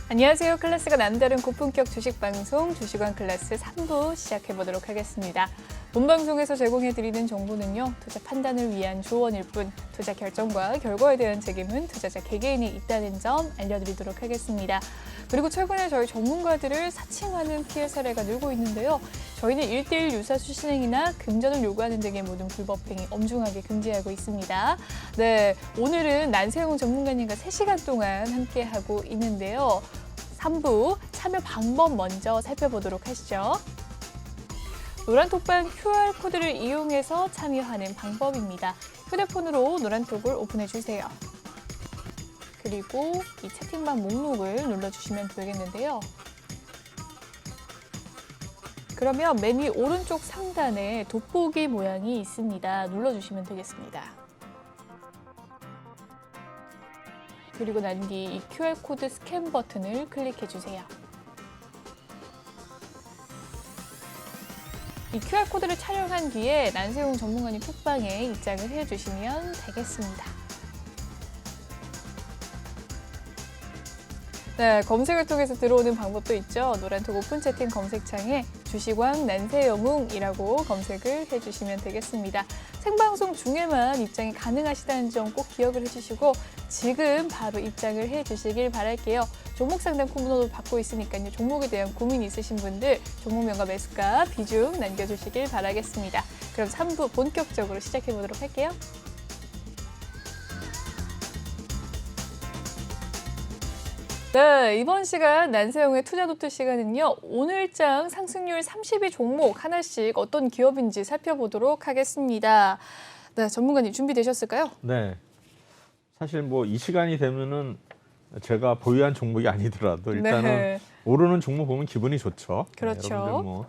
안녕하세요. 클래스가 남다른 고품격 주식방송 주식원 클래스 3부 시작해보도록 하겠습니다. 본 방송에서 제공해드리는 정보는요. 투자 판단을 위한 조언일 뿐 투자 결정과 결과에 대한 책임은 투자자 개개인이 있다는 점 알려드리도록 하겠습니다. 그리고 최근에 저희 전문가들을 사칭하는 피해 사례가 늘고 있는데요. 저희는 1:1 유사수 신행이나 금전을 요구하는 등의 모든 불법행위 엄중하게 금지하고 있습니다. 네, 오늘은 난세용 전문가님과 3시간 동안 함께하고 있는데요. 3부 참여 방법 먼저 살펴보도록 하시죠. 노란톡방 QR코드를 이용해서 참여하는 방법입니다. 휴대폰으로 노란톡을 오픈해주세요. 그리고 이 채팅방 목록을 눌러주시면 되겠는데요. 그러면 맨 위 오른쪽 상단에 돋보기 모양이 있습니다. 눌러주시면 되겠습니다. 그리고 난 뒤 이 QR코드 스캔 버튼을 클릭해주세요. 이 QR코드를 촬영한 뒤에 난세용 전문가님 톡방에 입장을 해주시면 되겠습니다. 네, 검색을 통해서 들어오는 방법도 있죠. 노란톡 오픈 채팅 검색창에 주식왕 난세영웅이라고 검색을 해주시면 되겠습니다. 생방송 중에만 입장이 가능하시다는 점 꼭 기억을 해주시고 지금 바로 입장을 해주시길 바랄게요. 종목 상담 쿠폰도 받고 있으니까요. 종목에 대한 고민 있으신 분들 종목명과 매수가 비중 남겨주시길 바라겠습니다. 그럼 3부 본격적으로 시작해보도록 할게요. 네, 이번 시간 난세용의 투자 노트 시간은요. 오늘장 상승률 30위 종목 하나씩 어떤 기업인지 살펴보도록 하겠습니다. 네, 전문가님 준비되셨을까요? 네. 사실 뭐 이 시간이 되면은 제가 보유한 종목이 아니더라도 일단은 네. 오르는 종목 보면 기분이 좋죠. 그렇죠. 네, 여러분들 뭐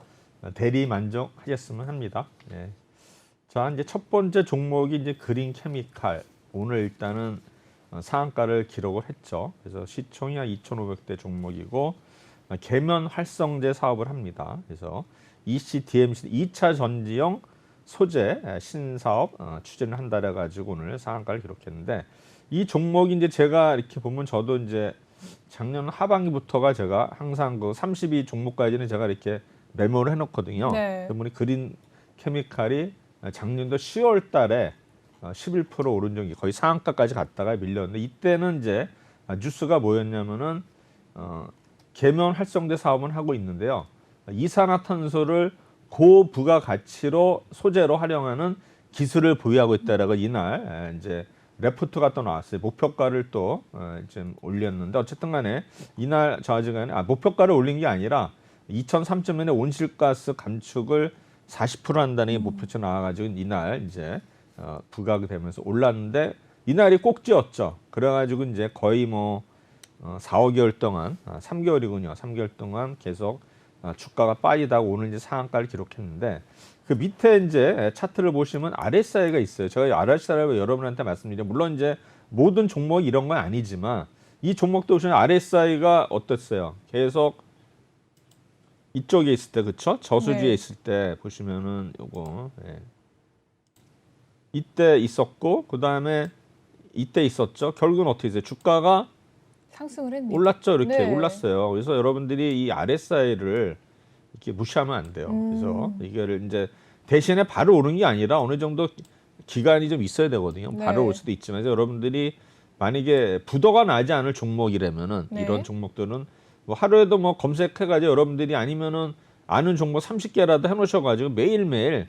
대리 만족하셨으면 합니다. 네. 자, 이제 첫 번째 종목이 이제 그린 케미칼. 오늘 일단은 상한가를 기록을 했죠. 그래서 시총이 한 2,500대 종목이고 계면 활성제 사업을 합니다. 그래서 ECDMC 2차 전지형 소재 신사업 추진을 한다래 가지고 오늘 상한가를 기록했는데 이 종목이 이제 제가 이렇게 보면 저도 이제 작년 하반기부터가 제가 항상 그 32 종목까지는 제가 이렇게 메모를 해놓거든요. 네. 그러면 그린 케미칼이 작년도 10월 달에 11% 오른 적이 거의 상한가까지 갔다가 밀렸는데 이때는 이제 뉴스가 뭐였냐면은 계면 활성제 사업을 하고 있는데요. 이산화탄소를 고부가 가치로 소재로 활용하는 기술을 보유하고 있다라고 이날 이제 레포트가 또 나왔어요. 목표가를 또 좀 올렸는데 어쨌든간에 이날 저하지간에 목표가를 올린 게 아니라 2003년에 온실가스 감축을 40% 한다는 게 목표치 나와가지고 이날 이제 부각이 되면서 올랐는데 이날이 꼭지였죠. 그래가지고 이제 거의 뭐 4, 5개월 동안 3개월이군요. 3개월 동안 계속 주가가 빠지다가 오늘 이제 상한가를 기록했는데 그 밑에 이제 차트를 보시면 RSI가 있어요. 제가 RSI를 여러분한테 말씀드려 물론 이제 모든 종목이 이런 건 아니지만 이 종목도 보시면 RSI가 어땠어요? 계속 이쪽에 있을 때 그렇죠? 저수지에 네. 있을 때 보시면은 요거 이때 있었고 그 다음에 이때 있었죠. 결국은 어떻게 됐어요? 주가가 상승을 했네요. 올랐죠. 이렇게 네. 올랐어요. 그래서 여러분들이 이 RSI를 이렇게 무시하면 안 돼요. 그래서 이거를 이제 대신에 바로 오른 게 아니라 어느 정도 기간이 좀 있어야 되거든요. 바로 네. 올 수도 있지만 그래서 여러분들이 만약에 부도가 나지 않을 종목이라면은 네. 이런 종목들은 뭐 하루에도 뭐 검색해가지고 여러분들이 아니면은 아는 종목 30개라도 해놓으셔가지고 매일매일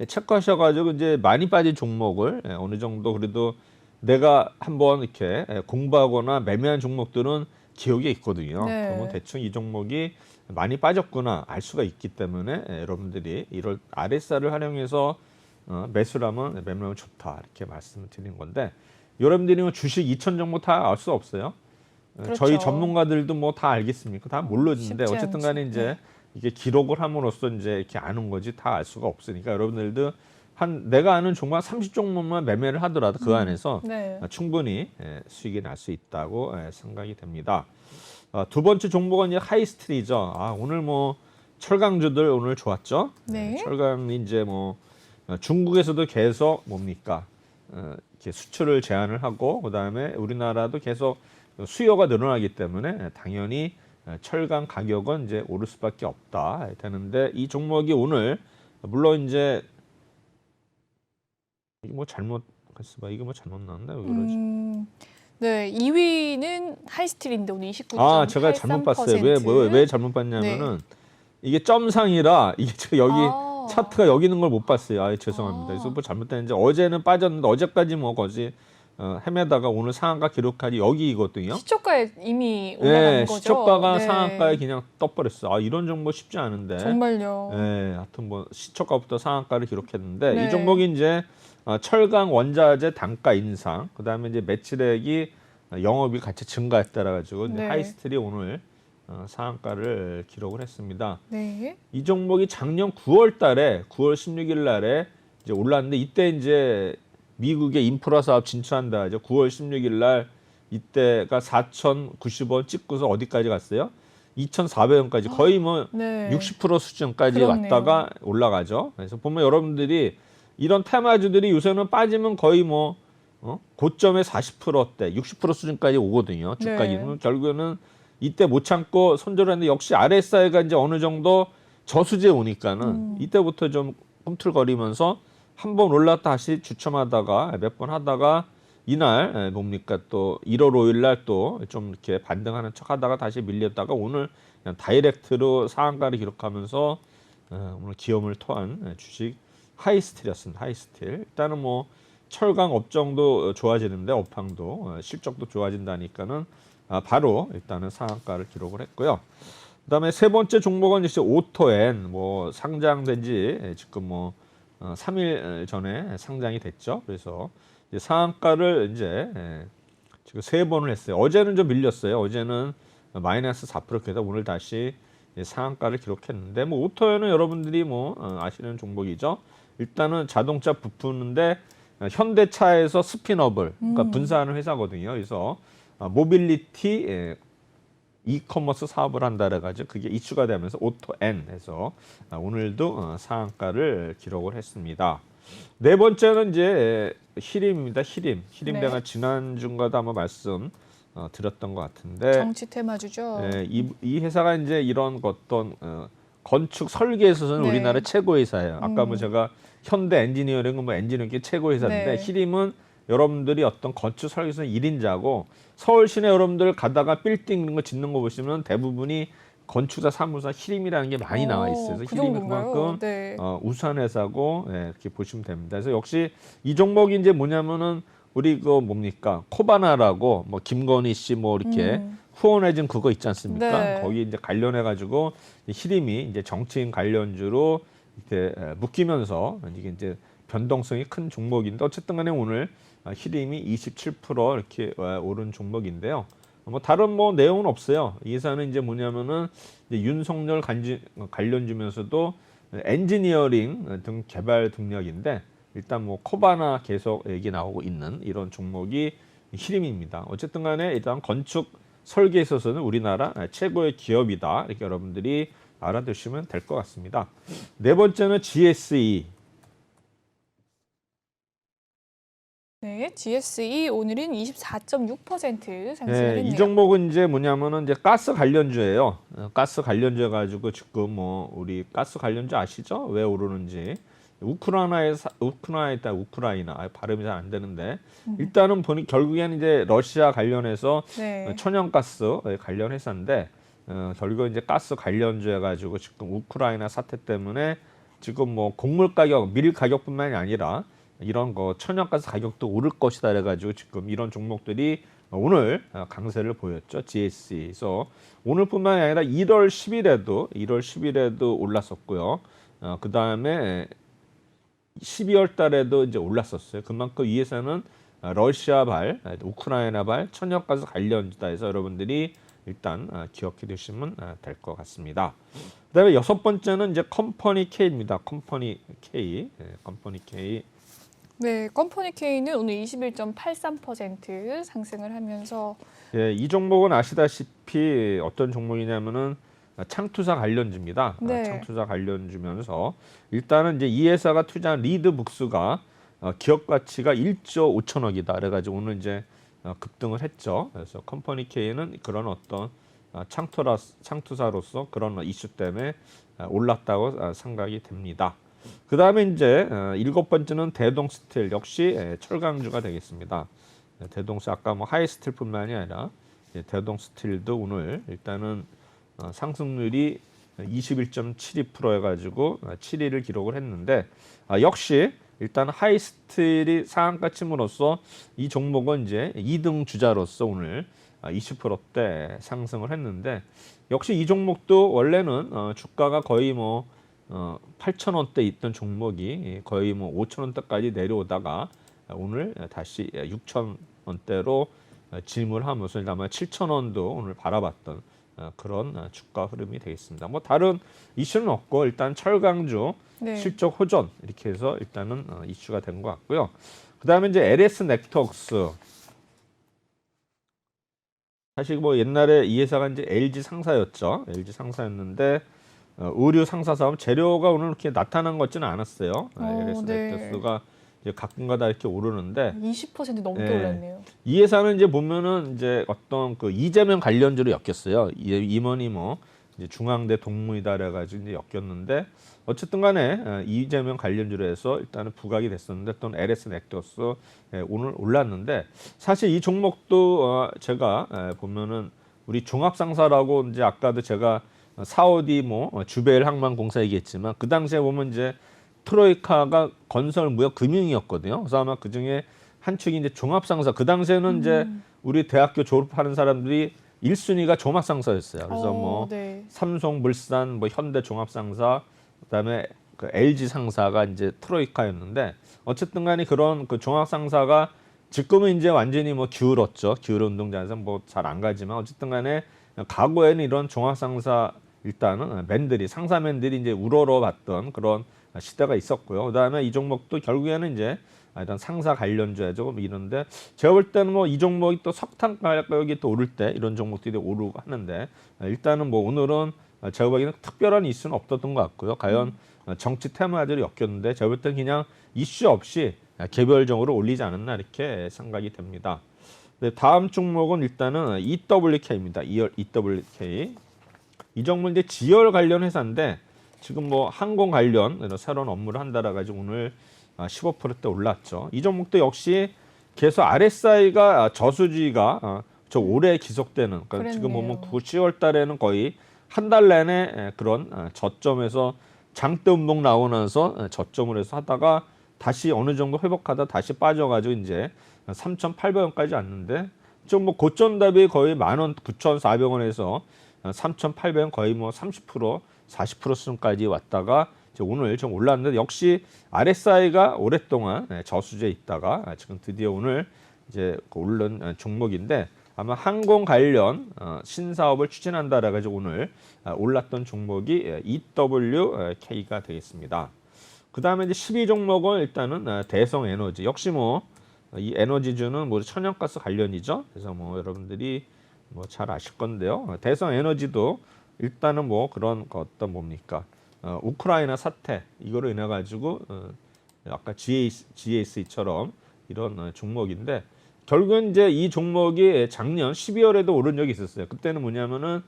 체크하셔가지고 이제 많이 빠진 종목을 어느 정도 그래도 내가 한번 이렇게 공부하거나 매매한 종목들은 기억에 있거든요. 네. 그러면 대충 이 종목이 많이 빠졌구나 알 수가 있기 때문에 여러분들이 이럴 RSI를 활용해서 매수를 하면 매매하면 좋다 이렇게 말씀을 드린 건데 여러분들이 뭐 주식 2천 종목 다 알 수 없어요. 그렇죠. 저희 전문가들도 뭐 다 알겠습니까? 다 모르는데 쉽지 어쨌든 간에 않죠. 이제 네. 이게 기록을 함으로써 이제 이렇게 아는 거지 다 알 수가 없으니까 여러분들도 내가 아는 종목 30종목만 매매를 하더라도 그 안에서 네. 충분히 수익이 날 수 있다고 생각이 됩니다. 두 번째 종목은 이제 하이스트리죠. 오늘 뭐 철강주들 오늘 좋았죠. 네. 철강이 이제 뭐 중국에서도 계속 뭡니까 이렇게 수출을 제한을 하고 그다음에 우리나라도 계속 수요가 늘어나기 때문에 당연히 철강 가격은 이제 오를 수밖에 없다 되는데 이 종목이 오늘 물론 이제 이게 뭐 잘못 했어 이게 뭐 잘못 나왔나 왜 그러지? 네, 2위는 하이스틸인데 오늘 29.83%. 아, 제가 잘못 봤어요. 왜 잘못 봤냐면은 이게 점상이라 이게 제가 여기 차트가 여기 있는 걸 못 봤어요. 아, 죄송합니다. 그래서 뭐 잘못됐는지 어제는 빠졌는데 어제까지 뭐 거지 헤매다가 오늘 상한가 기록하니 여기거든요. 시초가에 이미 올라간 거죠. 시초가가 상한가에 그냥 떠버렸어. 아, 이런 종목 쉽지 않은데. 정말요. 네, 하여튼 뭐 시초가부터 상한가를 기록했는데 이 종목이 이제 철강 원자재 단가 인상, 그다음에 이제 매출액이 영업이 같이 증가했다라 가지고 하이스틸이 오늘 상한가를 기록을 했습니다. 네. 이 종목이 작년 9월 16일 날에 이제 올랐는데 이때 이제 미국의 인프라 사업 진출한다 하죠. 9월 16일 날 이때가 4,090원 찍고서 어디까지 갔어요? 2,400원까지 거의 뭐 60% 수준까지 그렇네요. 왔다가 올라가죠. 그래서 보면 여러분들이 이런 테마주들이 요새는 빠지면 거의 뭐 고점에 40%대, 60% 수준까지 오거든요. 주가기는 결국에는 이때 못 참고 손절을 했는데 역시 RSI가 이제 어느 정도 저수지에 오니까는 이때부터 좀 꿈틀거리면서 한번 올랐다 다시 주춤하다가 몇 번 하다가 이날 뭡니까 또 1월 5일 날 또 좀 이렇게 반등하는 척 하다가 다시 밀렸다가 오늘 그냥 다이렉트로 상한가를 기록하면서 오늘 기염을 토한 주식 하이스틸이었습니다. 하이스틸. 일단은 뭐 철강 업종도 좋아지는데 업황도 실적도 좋아진다니까는 바로 일단은 상한가를 기록을 했고요. 그다음에 세 번째 종목은 이제 오토엔 뭐 상장된 지 지금 뭐 3일 전에 상장이 됐죠. 그래서 이제 상한가를 이제 지금 3번을 했어요. 어제는 좀 밀렸어요. 어제는 마이너스 4%에서 오늘 다시 상한가를 기록했는데 뭐 오토엔은 여러분들이 뭐 아시는 종목이죠. 일단은 자동차 부품인데 현대차에서 스핀업을 그러니까 분사하는 회사거든요. 그래서 모빌리티 이커머스 사업을 한다 그래가지고 그게 이슈가 되면서 오토엔에서 오늘도 상한가를 기록을 했습니다. 네 번째는 이제 히림입니다. 히림 내가 지난주인가도 한번 말씀 드렸던 것 같은데 정치 테마주죠. 이 회사가 이제 이런 어떤 건축 설계에 있어서는 우리나라 최고 회사예요. 아까 뭐 제가 현대 엔지니어링은 뭐 엔지니어링 최고 회사인데 히림은 여러분들이 어떤 건축 설계에서 1인자고 서울 시내 여러분들 가다가 빌딩 이런 거 짓는 거 보시면 대부분이 건축사 사무사 히림이라는 게 많이 나와 있어요. 그래서 히림이 그만큼 우수한 회사고 이렇게 보시면 됩니다. 그래서 역시 이 종목이 이제 뭐냐면은 우리 그 뭡니까 코바나라고 뭐 김건희 씨 뭐 이렇게 후원해준 그거 있지 않습니까? 거기 이제 관련해 가지고 히림이 이제 정치인 관련주로 이렇게 묶이면서 이게 이제 변동성이 큰 종목인데 어쨌든 간에 오늘 히림이 27% 이렇게 오른 종목인데요. 뭐 다른 뭐 내용은 없어요. 이 회사는 이제 뭐냐면은 이제 윤석열 관련주면서도 엔지니어링 등 개발 등력인데 일단 뭐 코바나 계속 얘기 나오고 있는 이런 종목이 히림입니다. 어쨌든 간에 일단 건축 설계에 있어서는 우리나라 최고의 기업이다. 이렇게 여러분들이 알아두시면 될 것 같습니다. 네 번째는 GSE. 네, GSE 오늘은 24.6% 상승했네요. 이 종목은 이제 뭐냐면은 이제 가스 관련주예요. 가스 관련주 가지고 지금 뭐 우리 가스 관련주 아시죠? 왜 오르는지. 우크라이나 발음이 잘 안 되는데 일단은 보니 결국에는 이제 러시아 관련해서 천연가스 관련 회사인데 결국 이제 가스 관련주 해가지고 지금 우크라이나 사태 때문에 지금 뭐 곡물 가격, 밀 가격뿐만이 아니라 이런 거 천연가스 가격도 오를 것이다 그래가지고 지금 이런 종목들이 오늘 강세를 보였죠. GSE에서 오늘뿐만이 아니라 1월 10일에도 올랐었고요. 그 다음에 12월 달에도 이제 올랐었어요. 그만큼 이 회사는 러시아발, 우크라이나발 천연가스 관련주다 해서 여러분들이 일단 기억해 두시면 될 것 같습니다. 그다음에 여섯 번째는 이제 컴퍼니 K입니다. 컴퍼니 K. 네, 컴퍼니 K는 오늘 21.83% 상승을 하면서 이 종목은 아시다시피 어떤 종목이냐면은 창투사 관련주입니다. 창투사 관련주면서 일단은 이제 이 회사가 투자한 리드북스가 기업 가치가 1조 5천억이다. 그래가지고 오늘 이제 급등을 했죠. 그래서 컴퍼니 K는 그런 어떤 창투사로서 그런 이슈 때문에 올랐다고 생각이 됩니다. 그 다음에 이제 7번째는 대동스틸 역시 철강주가 되겠습니다. 대동스 아까 뭐 하이스틸뿐만이 아니라 대동스틸도 오늘 일단은 상승률이 21.72% 해가지고 7위를 기록을 했는데 역시 일단 하이스틸이 상한가 침으로써 이 종목은 이제 2등 주자로서 오늘 20%대 상승을 했는데 역시 이 종목도 원래는 주가가 거의 뭐 8,000원대 있던 종목이 거의 뭐 5,000원대까지 내려오다가 오늘 다시 6,000원대로 진입을 하면서 아마 7,000원도 오늘 바라봤던 그런 주가 흐름이 되겠습니다. 뭐 다른 이슈는 없고 일단 철강주 네. 실적 호전 이렇게 해서 일단은 이슈가 된 것 같고요. 그 다음에 이제 LS 넥트웍스 사실 뭐 옛날에 이 회사가 이제 LG 상사였죠. LG 상사였는데 의류 상사 사업 재료가 오늘 이렇게 나타난 것 같지는 않았어요. LS 네. 넥트웍스가 이제 가끔가다 이렇게 오르는데 20% 넘게 네. 올랐네요. 이 회사는 이제 보면은 이제 어떤 그 이재명 관련주로 엮였어요. 임원이 뭐 이제 중앙대 동문이다 그래가지고 이제 엮였는데 어쨌든간에 이재명 관련주로 해서 일단은 부각이 됐었는데 또 LS 넥트웍스 오늘 올랐는데 사실 이 종목도 제가 보면은 우리 종합상사라고 이제 아까도 제가 사우디 뭐 주베일 항만공사 얘기했지만 그 당시에 보면 이제 트로이카가 건설, 무역, 금융이었거든요. 그래서 아마 그 중에 한 축이 이제 종합상사. 그 당시에는 이제 우리 대학교 졸업하는 사람들이 1순위가 종합상사였어요. 그래서 뭐 네. 삼성물산, 뭐 현대 종합상사, 그다음에 그 LG 상사가 이제 트로이카였는데 어쨌든간에 그런 그 종합상사가 지금은 이제 완전히 뭐 기울었죠. 기울 운동장에서 뭐 잘 안 가지만 어쨌든간에 과거에는 이런 종합상사 일단은 맨들이 상사맨들이 이제 우러러봤던 그런 시대가 있었고요. 그다음에 이 종목도 결국에는 이제 이런 상사 관련주죠. 이런데 제가 볼 때는 뭐 이 종목이 또 석탄 가격이 또 오를 때 이런 종목들이 오르고 하는데 일단은 뭐 오늘은 제가 보기에는 특별한 이슈는 없었던 것 같고요. 과연 정치 테마들이 엮였는데 제가 볼 때는 그냥 이슈 없이 개별적으로 올리지 않았나 이렇게 생각이 됩니다. 네, 다음 종목은 일단은 EWK입니다. EWK. 이 종목은 이제 지열 관련 회사인데 지금 뭐 항공 관련 새로운 업무를 한다라 가지고 오늘 15%대 올랐죠. 이 종목도 역시 계속 RSI가 저수지가 저 올해 지속되는 그러니까 지금 보면 9, 10월 달에는 거의 한 달 내내 그런 저점에서 장대 운동 나오면서 저점을 해서 하다가 다시 어느 정도 회복하다 다시 빠져가지고 이제 3,800원까지 왔는데 좀 뭐 고점 대비 거의 10,000원, 9,400원에서 3,800원 거의 뭐 30%, 40% 수준까지 왔다가 이제 오늘 좀 올랐는데 역시 RSI가 오랫동안 저수지에 있다가 지금 드디어 오늘 이제 오른 종목인데 아마 항공 관련 신사업을 추진한다라 가지고 오늘 올랐던 종목이 EWK가 되겠습니다. 그 다음에 이제 12종목은 일단은 대성에너지 역시 뭐 이 에너지주는 뭐 천연가스 관련이죠. 그래서 뭐 여러분들이 뭐 잘 아실 건데요. 대성에너지도 일단은 뭐 그런 어떤 뭡니까 우크라이나 사태 이거로 인해 가지고 아까 GAC처럼 이런 종목인데 결국은 이제 이 종목이 작년 12월에도 오른 적이 있었어요. 그때는 뭐냐면은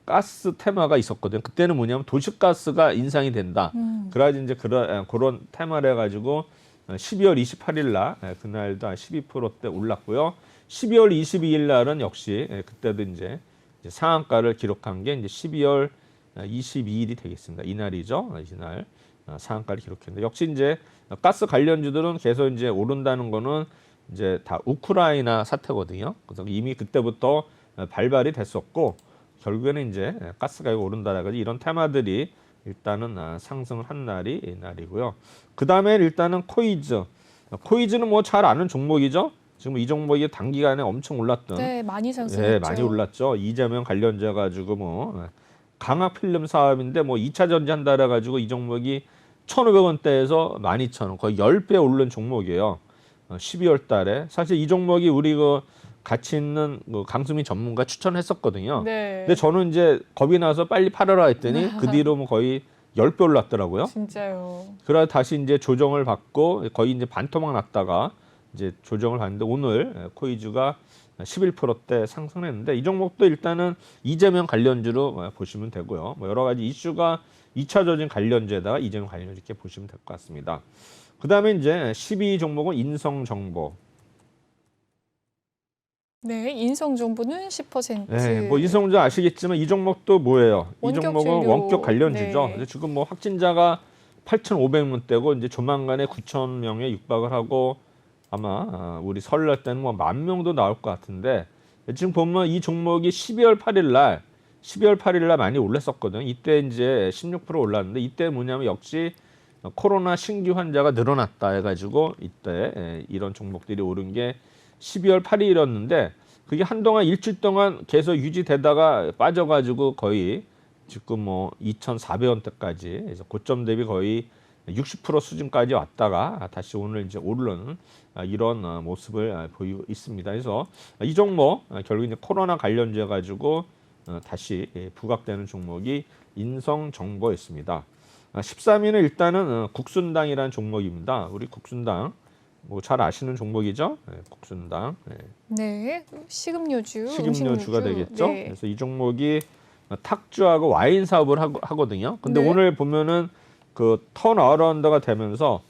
가스 테마가 있었거든요. 그때는 뭐냐면 도시가스가 인상이 된다. 그래가지고 이제 그런 테마를 해가지고 12월 28일 날 그날도 한 12%대 올랐고요. 12월 22일 날은 역시 그때도 이제 상한가를 기록한 게 이제 12월 22일이 되겠습니다. 이날이죠. 이날 상한가를 기록했는데 역시 이제 가스 관련주들은 계속 이제 오른다는 거는 이제 다 우크라이나 사태거든요. 그래서 이미 그때부터 발발이 됐었고 결국에는 이제 가스 가격이 오른다라고 이런 테마들이 일단은 상승을 한 날이 이 날이고요. 그 다음에 일단은 코이즈는 뭐 잘 아는 종목이죠. 지금 이 종목이 단기간에 엄청 올랐던. 네, 많이 상승했죠. 네, 많이 올랐죠. 이재명 관련자 가지고 뭐 강학 필름 사업인데 뭐 2차 전지 한다라 가지고 이 종목이 1,500원대에서 12,000원 거의 10배 오른 종목이에요. 12월 달에 사실 이 종목이 우리 그 같이 있는 그 강수민 전문가 추천했었거든요. 네. 근데 저는 이제 겁이 나서 빨리 팔아라 했더니 그 뒤로 뭐 거의 10배 올랐더라고요. 진짜요. 그래 다시 이제 조정을 받고 거의 이제 반토막 났다가 이제 조정을 받는데 오늘 코이즈가 11%대 상승했는데 이 종목도 일단은 이재명 관련주로 보시면 되고요. 뭐 여러 가지 이슈가 2차적인 관련주에다가 이재명 관련주 이렇게 보시면 될 것 같습니다. 그다음에 이제 12 종목은 인성정보. 네, 인성 정보는 10%. 네, 뭐 인성정보 아시겠지만 이 종목도 뭐예요? 이 원격 종목은 진료. 원격 관련주죠. 네. 근데 지금 뭐 확진자가 8,500명대고 이제 조만간에 9,000명에 육박을 하고 아마 우리 설날 때는 뭐 10,000명도 나올 것 같은데 지금 보면 이 종목이 12월 8일 날 많이 올랐었거든요. 이때 이제 16% 올랐는데 이때 뭐냐면 역시 코로나 신규 환자가 늘어났다 해가지고 이때 이런 종목들이 오른 게 12월 8일이었는데 그게 한동안 일주일 동안 계속 유지되다가 빠져가지고 거의 지금 뭐 2,400원대까지 그래서 고점 대비 거의 60% 수준까지 왔다가 다시 오늘 이제 오르는 이런 모습을 보이고 있습니다. 그래서 이 종목 결국 이제 코로나 관련주해 가지고 다시 부각되는 종목이 인성정보였습니다. 13위는 일단은 국순당이라는 종목입니다. 우리 국순당 뭐 잘 아시는 종목이죠? 국순당. 네, 식음료주, 식음료주가 음식료주. 되겠죠. 네. 그래서 이 종목이 탁주하고 와인 사업을 하거든요. 근데 네. 오늘 보면은 그 턴어라운드가 되면서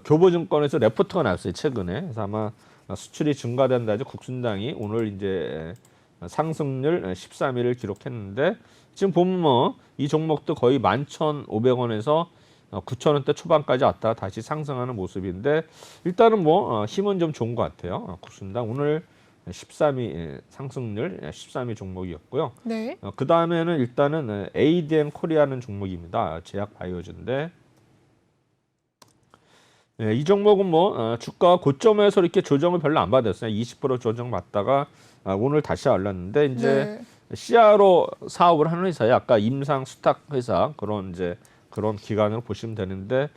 교보증권에서 레포트가 나왔어요 최근에. 그래서 아마 수출이 증가된다 해서 국순당이 오늘 이제 상승률 13위를 기록했는데 지금 보면 뭐 이 종목도 거의 11,500원에서 9,000원대 초반까지 왔다가 다시 상승하는 모습인데 일단은 뭐 힘은 좀 좋은 것 같아요. 국순당 오늘 13위 상승률 13위 종목이었고요. 네. 그 다음에는 일단은 ADM 코리아는 종목입니다. 제약 바이오주인데 이 종목은 뭐 주가 고점에서 이렇게 조정을 별로 안 받았어요. 20% 조정 받다가 오늘 다시 올랐는데 이제 네. CRO 사업을 하는 회사에 아까 임상 수탁 회사 그런 이제 그런 기관으로 보시면 되는데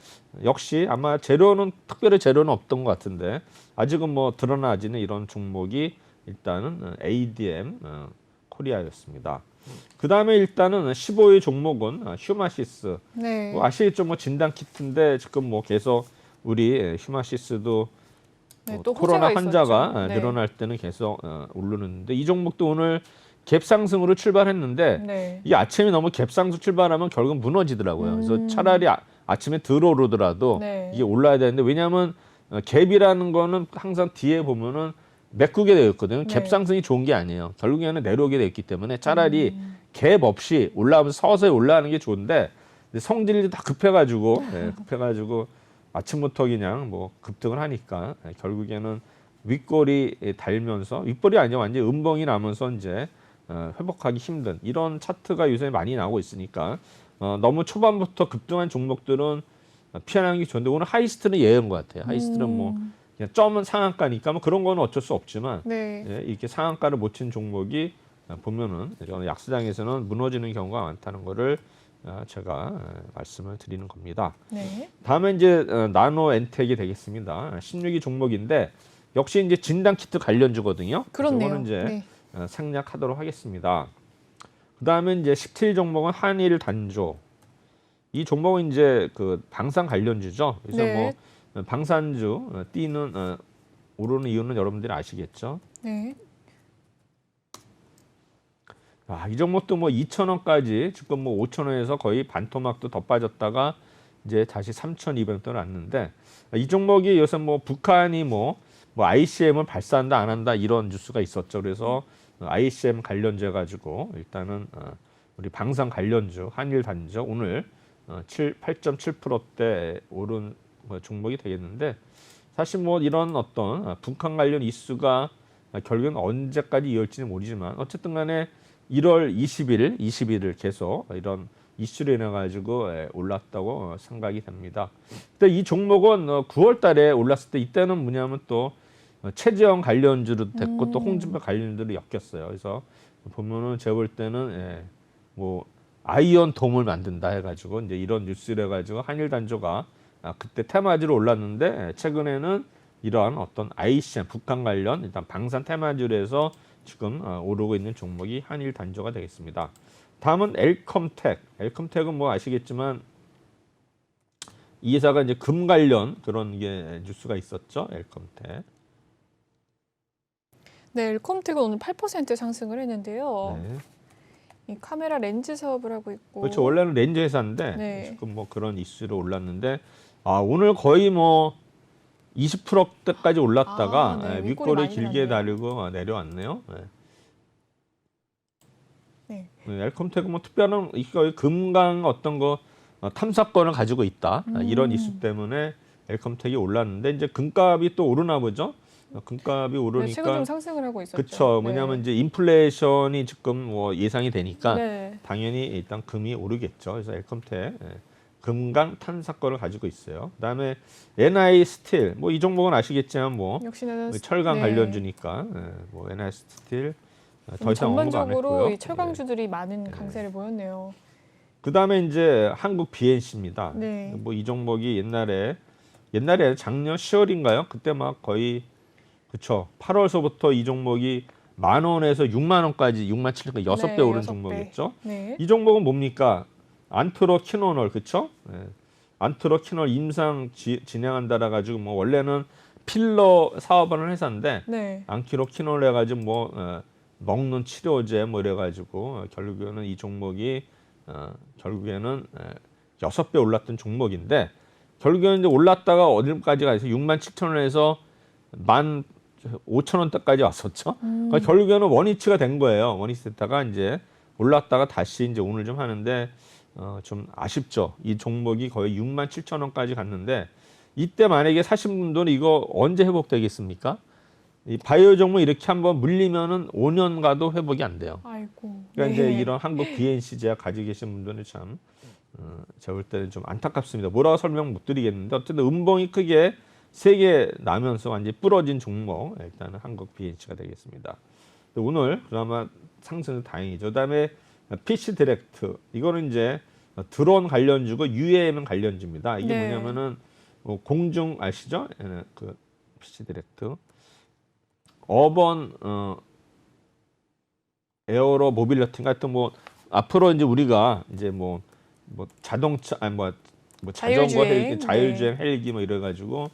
역시 아마 재료는 특별히 재료는 없던 것 같은데 아직은 뭐 드러나지는 이런 종목이 일단은 ADM 코리아였습니다. 그 다음에 일단은 15위 종목은 휴마시스. 네. 뭐 아시겠죠? 뭐 진단 키트인데 지금 뭐 계속 우리 휴마시스도 네, 또 코로나 호재가 환자가 있었죠. 네. 늘어날 때는 계속 오르는데 이 종목도 오늘 갭상승으로 출발했는데 네. 이 아침에 너무 갭상승 출발하면 결국 무너지더라고요. 그래서 차라리 아침에 덜 오르더라도 네. 이게 올라야 되는데 왜냐하면 갭이라는 거는 항상 뒤에 보면은 메꾸게 되어 있거든요. 네. 갭상승이 좋은 게 아니에요. 결국에는 내려오게 되어 있기 때문에 차라리 갭 없이 올라오면서 서서히 올라가는 게 좋은데 성질이 다 급해가지고 아침부터 그냥 뭐 급등을 하니까 결국에는 윗골이 달면서 윗골이 아니라 완전 음봉이 나면서 이제 회복하기 힘든 이런 차트가 요새 많이 나오고 있으니까 너무 초반부터 급등한 종목들은 피하는 게 좋은데 오늘 하이스트는 예외인 것 같아요. 하이스트는 뭐 그냥 점은 상한가니까 뭐 그런 거는 어쩔 수 없지만 네. 이렇게 상한가를 못 친 종목이 보면은 약시장에서는 무너지는 경우가 많다는 거를 제가 말씀을 드리는 겁니다. 네. 다음에 이제 나노 엔텍이 되겠습니다. 16위 종목인데 역시 이제 진단 키트 관련주거든요. 그렇네요. 이거는 이제 네. 생략하도록 하겠습니다. 그 다음에 이제 17위 종목은 한일 단조. 이 종목은 이제 그 방산 관련주죠. 그래서 네. 뭐 방산주 뛰는 오르는 이유는 여러분들이 아시겠죠. 네. 이 종목도 뭐 2,000원까지 지금 뭐 5,000원에서 거의 반토막도 더 빠졌다가 이제 다시 3,200원대로 왔는데 이 종목이 요새 뭐 북한이 뭐 ICM을 발사한다 안 한다 이런 뉴스가 있었죠. 그래서 ICM 관련주 가지고 일단은 우리 방산 관련주 한일 단조 오늘 8.7%대 오른 종목이 되겠는데 사실 뭐 이런 어떤 북한 관련 이슈가 결국은 언제까지 이어질지는 모르지만 어쨌든 간에 1월 20일을 계속 이런 이슈로 인해 가지고 올랐다고 생각이 됩니다. 근데 이 종목은 9월 달에 올랐을 때 이때는 뭐냐면 또 최재형 관련주로 됐고 또 홍준표 관련주로 엮였어요. 그래서 보면은 제가 볼 때는 뭐 아이언 돔을 만든다 해가지고 이제 이런 뉴스를 해가지고 한일 단조가 그때 테마주로 올랐는데 최근에는 이러한 어떤 ICM 북한 관련 일단 방산 테마주로 해서 지금 오르고 있는 종목이 한일 단조가 되겠습니다. 다음은 엘컴텍. 엘컴텍은 뭐 아시겠지만 이 회사가 이제 금 관련 그런 게 뉴스가 있었죠. 엘컴텍. 네, 엘컴텍은 오늘 8% 상승을 했는데요. 네. 이 카메라 렌즈 사업을 하고 있고. 그렇죠. 원래는 렌즈 회사인데 네. 지금 뭐 그런 이슈로 올랐는데 오늘 거의 뭐 20%대까지 올랐다가 네, 윗골이 윗골을 많이 길게 났네요. 다리고 내려왔네요. 네. 네. 엘컴텍은 뭐 특별한 이거 금강 어떤 거 탐사권을 가지고 있다 이런 이슈 때문에 엘컴텍이 올랐는데 이제 금값이 또 오르나 보죠. 금값이 네, 오르니까 최근 좀 상승을 하고 있었죠. 그쵸. 뭐냐면 이제 인플레이션이 지금 뭐 예상이 되니까 네. 당연히 일단 금이 오르겠죠. 그래서 엘컴텍 금강 탄사권을 가지고 있어요. 그다음에 NI 스틸 뭐 이 종목은 아시겠지만 뭐 역시나 철강 네. 관련주니까 뭐 NI 스틸 더 이상 언급 안 전반적으로 했고요. 이 철강주들이 많은 강세를 보였네요. 그다음에 이제 한국 BNC입니다. 네. 뭐 이 종목이 옛날에 작년 10월인가요? 그때 막 거의 그쵸. 8월서부터 이 종목이 10,000원에서 60,000원까지 67,000원까지 6배 네, 오른 6배. 종목이었죠. 네. 이 종목은 뭡니까? 안트로키노놀 그쵸? 안트로키놀 임상 진행한다라 가지고 뭐 원래는 필러 사업을 하는 회사인데 네. 안티로키놀 해가지고 뭐 먹는 치료제 뭐 이래가지고 결국에는 이 종목이 결국에는 6배 올랐던 종목인데 결국에는 이제 올랐다가 어디까지 가서 67,000원에서 15,000원대까지 왔었죠. 그러니까 결국에는 원위치가 된 거예요. 원위치 됐다가 이제 올랐다가 다시 이제 오늘 좀 하는데 좀 아쉽죠. 이 종목이 거의 67,000원까지 갔는데 이때 만약에 사신 분들은 이거 언제 회복되겠습니까? 이 바이오 종목 이렇게 한번 물리면은 5년 가도 회복이 안 돼요. 아이고. 그러니까 네. 이제 이런 한국 BNC 제약 가지고 계신 분들은 참 제가 볼 때는 좀 안타깝습니다. 뭐라고 설명 못 드리겠는데 어쨌든 음봉이 크게 3개 나면서 완전히 부러진 종목 일단은 한국 BNC가 되겠습니다. 오늘 그나마 상승은 다행이죠. 그다음에 PC 디렉트 이거는 이제 드론 관련주고 UAM 관련주입니다. 이게 네. 뭐냐면은 공중 아시죠? 그 PC 디렉트 어번 에어로 모빌리티 같은 뭐 앞으로 이제 우리가 이제 뭐 자동차 뭐 자전거 자율주행, 헬기 자율주행 네. 헬기 뭐 이래 가지고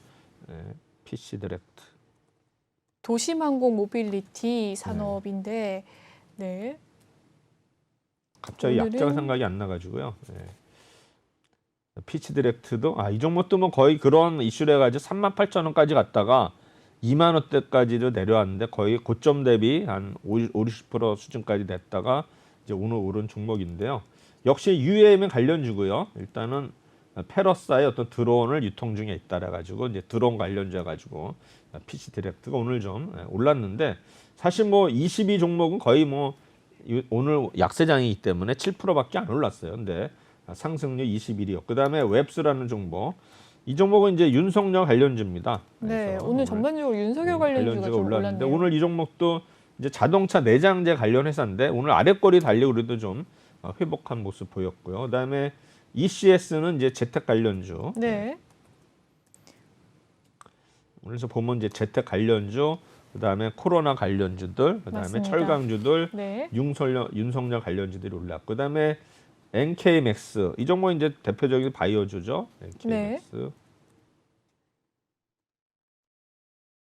PC 디렉트 도심항공 모빌리티 산업인데 네. 갑자기 오늘은- 약자가 생각이 안 나가지고요. PC 디렉트도 이 종목도 뭐 거의 그런 이슈를 해가지고 38,000원까지 갔다가 2만 원대까지로 내려왔는데 거의 고점 대비 한 50% 수준까지 됐다가 이제 오늘 오른 종목인데요. 역시 UAM 관련주고요. 일단은 페러사의 어떤 드론을 유통 중에 있다라 가지고 이제 드론 관련주여 가지고 PC 디렉트가 오늘 좀 올랐는데 사실 뭐 22 종목은 거의 뭐 오늘 약세장이기 때문에 7%밖에 안 올랐어요. 근데 상승률 21이요. 그다음에 웹스라는 종목. 이 종목은 이제 윤석열 관련주입니다. 네, 그래서 오늘 전반적으로 윤석열 관련주가 좀 올랐는데 올랐네요. 오늘 이 종목도 이제 자동차 내장재 관련 회사인데 오늘 아랫골이 달리고 그래도 좀 회복한 모습 보였고요. 그다음에 ECS는 이제 재택 관련주. 네. 그래서 보면 이제 재택 관련주, 그다음에 코로나 관련주들, 그다음에 맞습니다. 철강주들, 네. 윤석열 관련주들이 올랐고, 그다음에 NK맥스 이 종목 이제 대표적인 바이오주죠. NK맥스.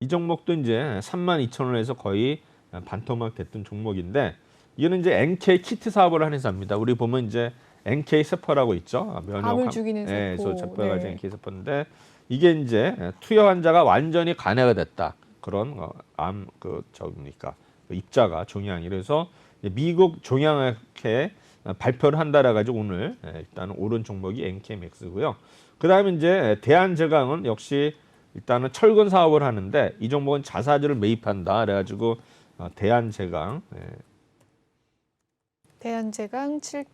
이 종목도 이제 32,000원에서 거의 반토막 됐던 종목인데 이거는 이제 NK 키트 사업을 하는 회사입니다. 우리 보면 이제 NK 세포라고 있죠. 암을 죽이는 세포. 그래서 제포가 NK 세포인데 이게 이제 투여 환자가 완전히 간해가 됐다. 그런 암 저입니까 입자가 종양이 그래서 미국 종양학회 발표를 한다라 가지고 오늘 일단은 오른 종목이 NK맥스고요. 그다음에 이제 대한제강은 역시 일단은 철근 사업을 하는데 이 종목은 자사주를 매입한다. 그래가지고 대한제강 대한제강 7%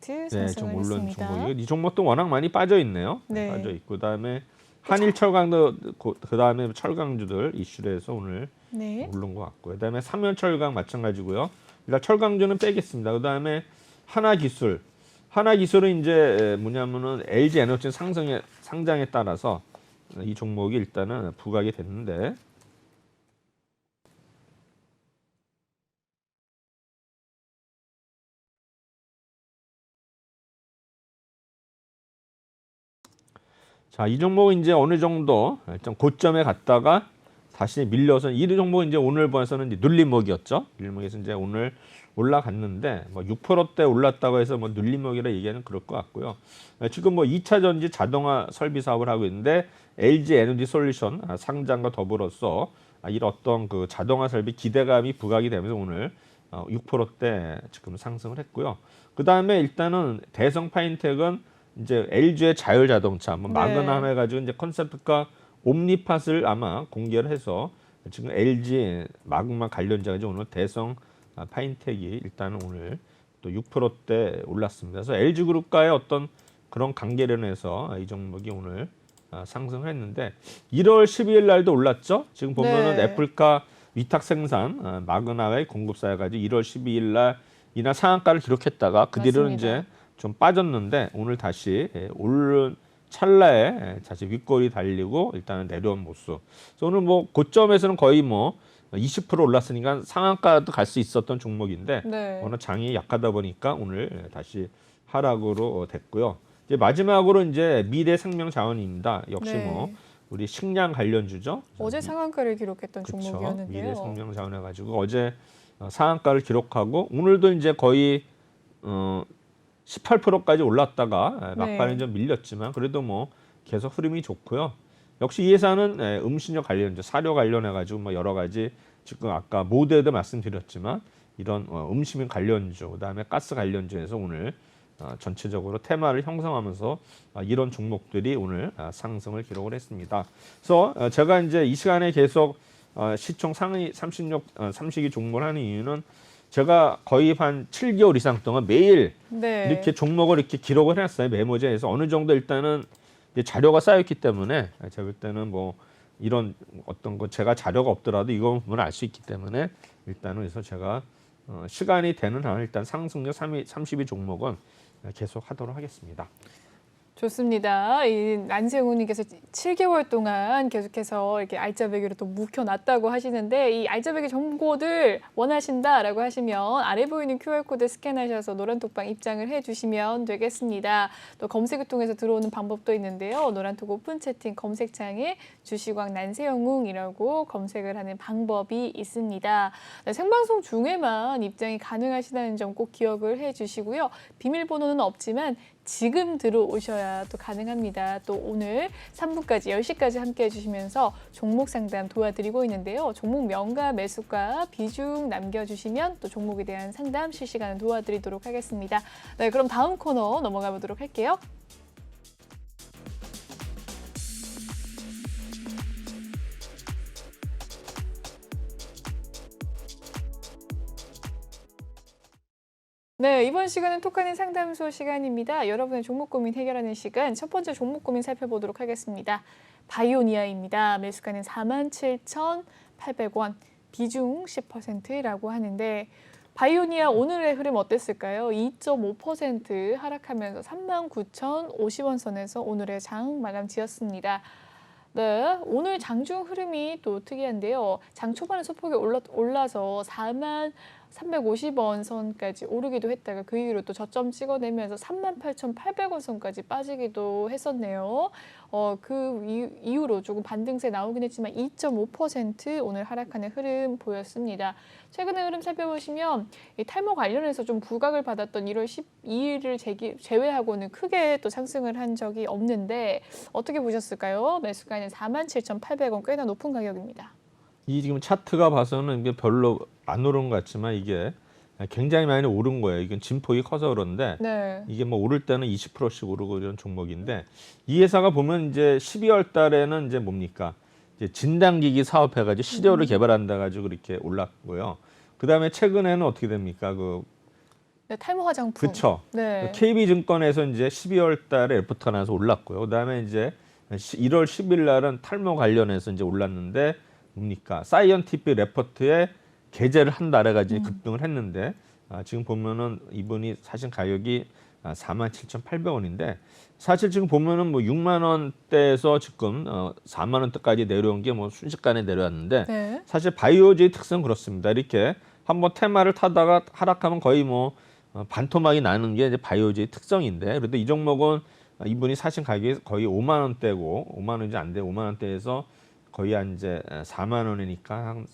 좀 상승을 오른 했습니다. 종목이고 이 종목도 워낙 많이 빠져 있네요. 네. 빠져 있고 그다음에 한일철강도 그다음에 철강주들 이슈를 해서 오늘 네. 오른 것 같고요. 그다음에 삼연철강 마찬가지고요. 일단 철강주는 빼겠습니다. 그다음에 하나기술은 이제 뭐냐면은 LG 에너지 상장에 따라서 이 종목이 일단은 부각이 됐는데 자, 이 종목은 이제 어느 정도 일단 고점에 갔다가 다시 밀려서 이 종목은 이제 오늘 봐서는 이제 눌림목이었죠. 눌림목에서 이제 오늘 올라갔는데 뭐 6%대 올랐다고 해서 뭐 눌림목이라 얘기하는 그럴 것 같고요. 지금 뭐 2차 전지 자동화 설비 사업을 하고 있는데 LG 에너지 솔루션 상장과 더불어서 이런 어떤 그 자동화 설비 기대감이 부각이 되면서 오늘 6%대 지금 상승을 했고요. 그 다음에 일단은 대성 파인텍은 이제 LG의 자율 자동차 뭐 마그나 해가지고 이제 컨셉트카 옴니팟을 아마 공개를 해서 지금 LG 마그마 관련자가 이제 오늘 대성 파인텍이 일단은 오늘 또 6%대 올랐습니다. 그래서 LG 그룹과의 어떤 그런 관계를 해서 이 종목이 오늘 상승을 했는데 1월 12일 날도 올랐죠. 지금 보면은 애플카 위탁 생산 마그나의 공급사여가지고 1월 12일 날 이날 상한가를 기록했다가 그 뒤로는 이제 좀 빠졌는데 오늘 다시 오른 찰나에 다시 윗골이 달리고 일단은 내려온 모습. 그래서 오늘 뭐 고점에서는 거의 뭐 20% 올랐으니까 상한가도 갈 수 있었던 종목인데 오늘 장이 약하다 보니까 오늘 다시 하락으로 됐고요. 이제 마지막으로 이제 미래생명자원입니다. 역시 뭐 우리 식량 관련주죠. 어제 상한가를 기록했던 그쵸? 종목이었는데요. 미래생명자원 해가지고 어제 상한가를 기록하고 오늘도 이제 거의 18%까지 올랐다가 막판에 좀 밀렸지만 그래도 뭐 계속 흐름이 좋고요. 역시 이 회사는 음식료 관련주, 사료 관련해가지고 뭐 여러 가지 지금 아까 모두에도 말씀드렸지만 이런 음식 관련주, 그다음에 가스 관련주에서 오늘 전체적으로 테마를 형성하면서 이런 종목들이 오늘 상승을 기록을 했습니다. 그래서 제가 이제 이 시간에 계속 시총 상위 30기 종목을 하는 이유는 제가 거의 한 7개월 이상 동안 매일 이렇게 종목을 이렇게 기록을 해놨어요. 메모지에서 어느 정도 일단은 이제 자료가 쌓였기 때문에 제가 볼 때는 뭐 이런 어떤 거 제가 자료가 없더라도 이거 보면 알 수 있기 때문에 일단은 그래서 제가 시간이 되는 한 일단 상승률 32 종목은 계속 하도록 하겠습니다. 좋습니다. 이 난세훈님께서 7개월 동안 계속해서 이렇게 알짜배기로 또 묵혀놨다고 하시는데 이 알짜배기 정보들 원하신다라고 하시면 아래 보이는 QR코드 스캔하셔서 노란톡방 입장을 해주시면 되겠습니다. 또 검색을 통해서 들어오는 방법도 있는데요. 노란톡 오픈 채팅 검색창에 주시광 난세영웅이라고 검색을 하는 방법이 있습니다. 생방송 중에만 입장이 가능하시다는 점 꼭 기억을 해주시고요. 비밀번호는 없지만 지금 들어오셔야 또 가능합니다. 또 오늘 3부까지 10시까지 함께 해주시면서 종목 상담 도와드리고 있는데요. 종목 명가 매수가 비중 남겨주시면 또 종목에 대한 상담 실시간 도와드리도록 하겠습니다. 네, 그럼 다음 코너 넘어가 보도록 할게요. 네, 이번 시간은 톡하는 상담소 시간입니다. 여러분의 종목 고민 해결하는 시간, 첫 번째 종목 고민 살펴보도록 하겠습니다. 바이오니아입니다. 매수가는 47,800원, 비중 10%라고 하는데 바이오니아 오늘의 흐름 어땠을까요? 2.5% 하락하면서 39,050원 선에서 오늘의 장 마감 지었습니다. 네, 오늘 장중 흐름이 또 특이한데요. 장 초반에 소폭이 올라서 43,350원 선까지 오르기도 했다가 그 이후로 또 저점 찍어내면서 38,800원 선까지 빠지기도 했었네요. 그 이후로 조금 반등세 나오긴 했지만 2.5% 오늘 하락하는 흐름 보였습니다. 최근의 흐름 살펴보시면 이 탈모 관련해서 좀 부각을 받았던 1월 12일을 제외하고는 크게 또 상승을 한 적이 없는데 어떻게 보셨을까요? 매수가는 47,800원 꽤나 높은 가격입니다. 이 지금 차트가 봐서는 이게 별로 안 오른 것 같지만 이게 굉장히 많이 오른 거예요. 이건 진폭이 커서 그런데 이게 뭐 오를 때는 20%씩 오르고 이런 종목인데 이 회사가 보면 이제 12월 달에는 이제 뭡니까? 이제 진단기기 사업해가지고 시료를 개발한다 가지고 이렇게 올랐고요. 그 다음에 최근에는 어떻게 됩니까? 탈모 화장품. 그렇죠. KB증권에서 이제 12월 달에 레포트가 나서 올랐고요. 그 다음에 이제 1월 10일 날은 탈모 관련해서 이제 올랐는데 뭡니까? 사이언티픽 레포트에 게재를 한다 해가지고 급등을 했는데 지금 보면은 이분이 사실 가격이 47,800원인데 사실 지금 보면은 뭐 6만 원대에서 지금 4만 원대까지 내려온 게 뭐 순식간에 내려왔는데 사실 바이오주의 특성은 그렇습니다. 이렇게 한번 테마를 타다가 하락하면 거의 뭐 반토막이 나는 게 이제 바이오주의 특성인데 그래도 이 종목은 이분이 사신 가격이 거의 5만 원대고 5만 원이 안 돼 5만 원대에서 거의 한 이제 4만 원이니까 한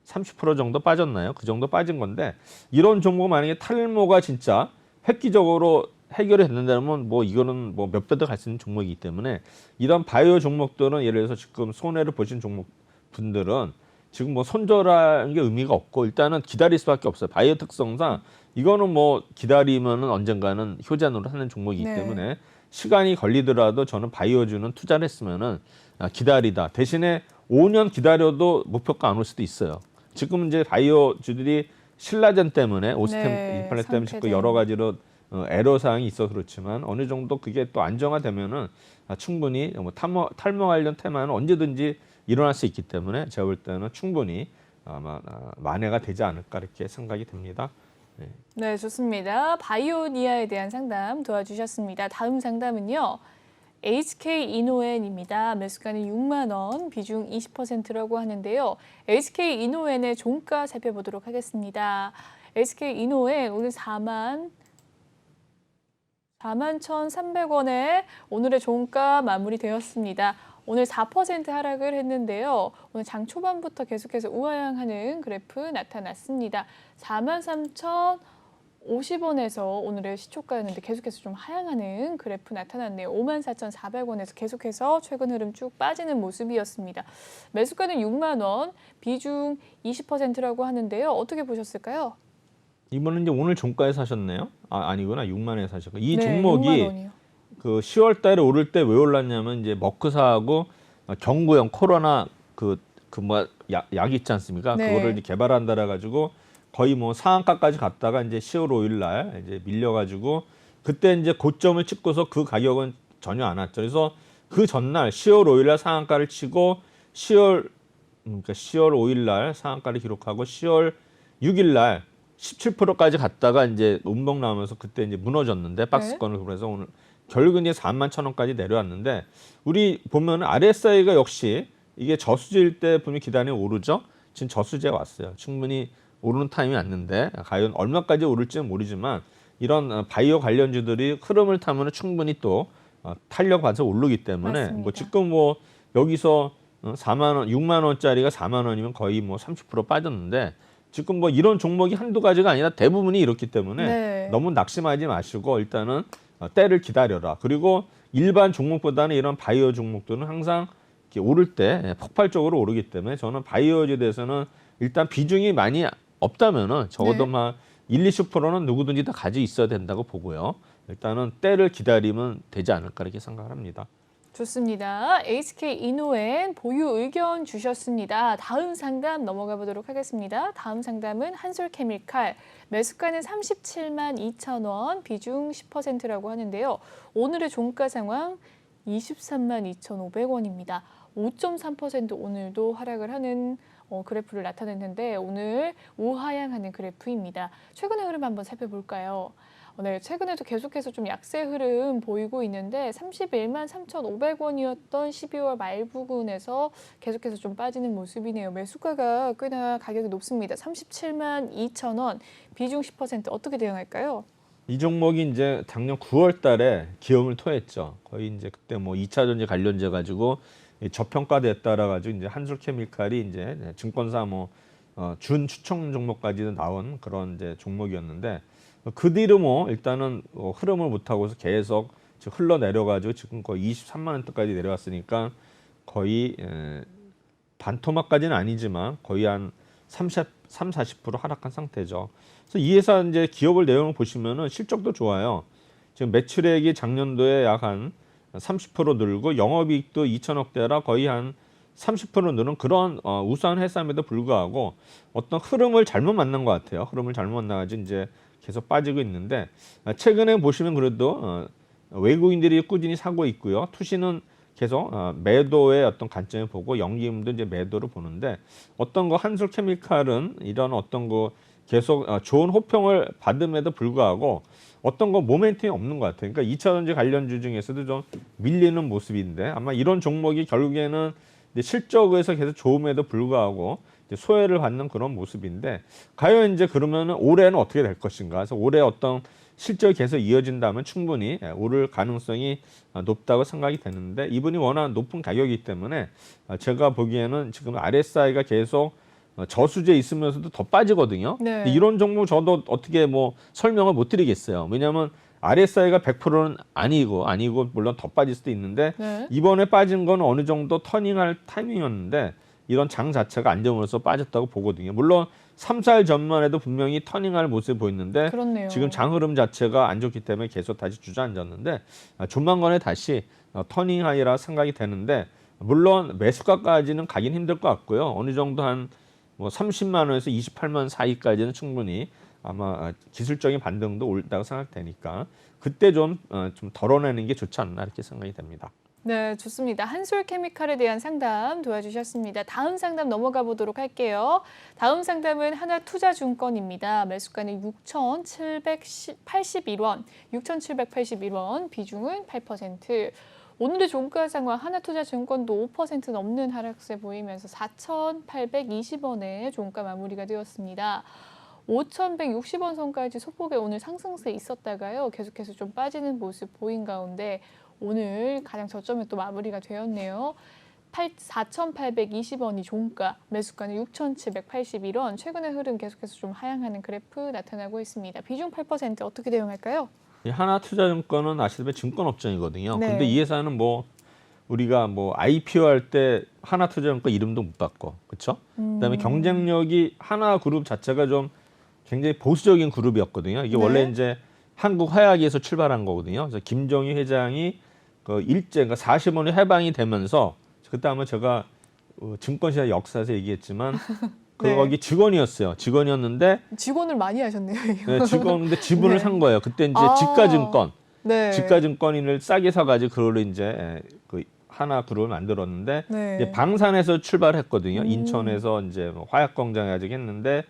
30% 정도 빠졌나요? 그 정도 빠진 건데 이런 종목 만약에 탈모가 진짜 획기적으로 해결이 된다면 뭐 이거는 뭐 몇 배도 갈 수 있는 종목이기 때문에 이런 바이오 종목들은 예를 들어서 지금 손해를 보신 종목 분들은 지금 뭐 손절하는 게 의미가 없고 일단은 기다릴 수밖에 없어요. 바이오 특성상 이거는 뭐 기다리면은 언젠가는 효자노릇 하는 종목이기 네. 때문에 시간이 걸리더라도 저는 바이오주는 투자를 했으면은 기다리다. 대신에 5년 기다려도 목표가 안 올 수도 있어요. 지금 이제 바이오주들이 신라젠 때문에 오스템 네, 임플란트 때문에 지금 상패된. 여러 가지로 애로 사항이 있어서 그렇지만 어느 정도 그게 또 안정화되면은 충분히 뭐 탈모 관련 테마는 언제든지 일어날 수 있기 때문에 제가 볼 때는 충분히 아마 만회가 되지 않을까 이렇게 생각이 됩니다. 네. 네, 좋습니다. 바이오니아에 대한 상담 도와주셨습니다. 다음 상담은요. HK 이노엔입니다. 매수가는 6만 원, 비중 20%라고 하는데요. HK 이노엔의 종가 살펴보도록 하겠습니다. HK 이노엔 오늘 41,300원에 오늘의 종가 마무리되었습니다. 오늘 4% 하락을 했는데요. 오늘 장 초반부터 계속해서 우하향하는 그래프 나타났습니다. 43,050원에서 오늘의 시초가였는데 계속해서 좀 하향하는 그래프 나타났네요. 54,400원에서 계속해서 최근 흐름 쭉 빠지는 모습이었습니다. 매수가는 6만 원, 비중 20%라고 하는데요. 어떻게 보셨을까요? 이번은 이제 오늘 종가에 사셨네요. 아니구나. 6만 원에 사셨고. 이 네, 종목이 6만 원이요. 그 10월 달에 오를 때 왜 올랐냐면 이제 머크사하고 경구용 코로나 약 있지 않습니까? 네. 그거를 이제 개발한다라 가지고 거의 뭐 상한가까지 갔다가 이제 10월 5일 날 이제 밀려 가지고 그때 이제 고점을 찍고서 그 가격은 전혀 안 왔죠. 그래서 그 전날 10월 5일 날 상한가를 치고 10월 5일 날 상한가를 기록하고 10월 6일 날 17%까지 갔다가 이제 운봉 나오면서 그때 이제 무너졌는데 박스권을 그래서 오늘 결국은 이제 41,000원까지 내려왔는데 우리 보면 RSI가 역시 이게 저수지일 때 보면 기단이 오르죠. 지금 저수지에 왔어요. 충분히 오르는 타임이 왔는데 과연 얼마까지 오를지는 모르지만 이런 바이오 관련주들이 흐름을 타면 충분히 또 탄력 받아서 오르기 때문에 맞습니다. 뭐 지금 뭐 여기서 4만 원, 6만 원짜리가 4만 원이면 거의 뭐 30% 빠졌는데 지금 뭐 이런 종목이 한두 가지가 아니라 대부분이 이렇기 때문에 네. 너무 낙심하지 마시고 일단은 때를 기다려라. 그리고 일반 종목보다는 이런 바이오 종목들은 항상 이렇게 오를 때 폭발적으로 오르기 때문에 저는 바이오에 대해서는 일단 비중이 많이 없다면은 적어도 네. 막 1, 20%는 누구든지 다 가지고 있어야 된다고 보고요. 일단은 때를 기다리면 되지 않을까 이렇게 생각을 합니다. 좋습니다. HK 이노엔 보유 의견 주셨습니다. 다음 상담 넘어가 보도록 하겠습니다. 다음 상담은 한솔케미칼. 매수가는 37만 2천 원, 비중 10%라고 하는데요. 오늘의 종가 상황 23만 2,500원입니다. 5.3% 오늘도 하락을 하는 그래프를 나타냈는데 오늘 우하향하는 그래프입니다. 최근의 흐름 한번 살펴볼까요? 네, 최근에도 계속해서 좀 약세 흐름 보이고 있는데 31만 3,500원이었던 12월 말 부근에서 계속해서 좀 빠지는 모습이네요. 매수가가 꽤나 가격이 높습니다. 37만 2천 원, 비중 10% 어떻게 대응할까요? 이 종목이 이제 작년 9월 달에 기염을 토했죠. 거의 이제 그때 뭐 2차 전지 관련돼 가지고 저평가됐다라 가지고 이제 한솔케미칼이 이제 증권사 뭐 준 추천 종목까지도 나온 그런 이제 종목이었는데 그 뒤로 뭐 일단은 흐름을 못 하고서 계속 흘러내려 가지고 지금 거의 23만 원대까지 내려왔으니까 거의 반토막까지는 아니지만 거의 한 40% 하락한 상태죠. 그래서 이 회사 이제 기업을 내용을 보시면은 실적도 좋아요. 지금 매출액이 작년도에 약 한 30% 늘고 영업이익도 2천억대라 거의 한 30% 느는 그런 우수한 회사임에도 불구하고 어떤 흐름을 잘못 만난 것 같아요. 흐름을 잘못 만나가지고 이제 계속 빠지고 있는데 최근에 보시면 그래도 외국인들이 꾸준히 사고 있고요. 투시는 계속 매도의 어떤 관점을 보고 영기임도 이제 매도를 보는데 어떤 거 한솔케미칼은 이런 어떤 거 계속 좋은 호평을 받음에도 불구하고 어떤 거 모멘텀이 없는 것 같아요. 그러니까 2차 전지 관련주 중에서도 좀 밀리는 모습인데 아마 이런 종목이 결국에는 실적에서 계속 좋음에도 불구하고 이제 소외를 받는 그런 모습인데 과연 이제 그러면은 올해는 어떻게 될 것인가? 그래서 올해 어떤 실적이 계속 이어진다면 충분히 오를 가능성이 높다고 생각이 되는데 이분이 워낙 높은 가격이기 때문에 제가 보기에는 지금 RSI가 계속 저수지에 있으면서도 더 빠지거든요. 네. 근데 이런 종목 저도 어떻게 뭐 설명을 못 드리겠어요. 왜냐하면 RSI가 100%는 아니고 물론 더 빠질 수도 있는데 네. 이번에 빠진 건 어느 정도 터닝할 타이밍이었는데 이런 장 자체가 안정으로서 빠졌다고 보거든요. 물론 3, 4일 전만 해도 분명히 터닝할 모습을 보였는데 그렇네요. 지금 장 흐름 자체가 안 좋기 때문에 계속 다시 주저앉았는데 조만간에 다시 터닝하리라 생각이 되는데 물론 매수가까지는 가긴 힘들 것 같고요. 어느 정도 한 뭐 30만 원에서 28만 원 사이까지는 충분히 아마 기술적인 반등도 올다고 생각되니까 그때 좀 덜어내는 게 좋지 않나 이렇게 생각이 됩니다. 네, 좋습니다. 한솔케미칼에 대한 상담 도와주셨습니다. 다음 상담 넘어가 보도록 할게요. 다음 상담은 하나투자증권입니다. 매수가는 6,781원, 6,781원, 비중은 8%. 오늘의 종가 상황 하나투자증권도 5% 넘는 하락세 보이면서 4,820원에 종가 마무리가 되었습니다. 5,160원 선까지 소폭의 오늘 상승세 있었다가요. 계속해서 좀 빠지는 모습 보인 가운데 오늘 가장 저점에 또 마무리가 되었네요. 4,820원이 종가, 매수가는 6,781원. 최근의 흐름 계속해서 좀 하향하는 그래프 나타나고 있습니다. 비중 8% 어떻게 대응할까요? 이 하나투자증권은 아시다시피 증권업종이거든요. 네. 근데 이 회사는 뭐 우리가 뭐 IPO 할 때 하나투자증권 이름도 못 받고 그렇죠? 그다음에 경쟁력이 하나그룹 자체가 좀 굉장히 보수적인 그룹이었거든요. 이게 네. 원래 이제 한국 화약에서 출발한 거거든요. 그래서 김정희 회장이 그러니까 40원이 해방이 되면서 그때 아마 제가 증권시장 역사에서 얘기했지만 네. 거기 직원이었어요. 직원이었는데 직원을 많이 하셨네요. 이거. 네, 직원인데 지분을 네. 산 거예요. 그때 이제 아. 지가증권, 네. 지가증권인을 싸게 사가지고 그걸로 이제 그 하나 그룹을 만들었는데 네. 이제 방산에서 출발했거든요. 인천에서 이제 뭐 화약 공장에 아직 했는데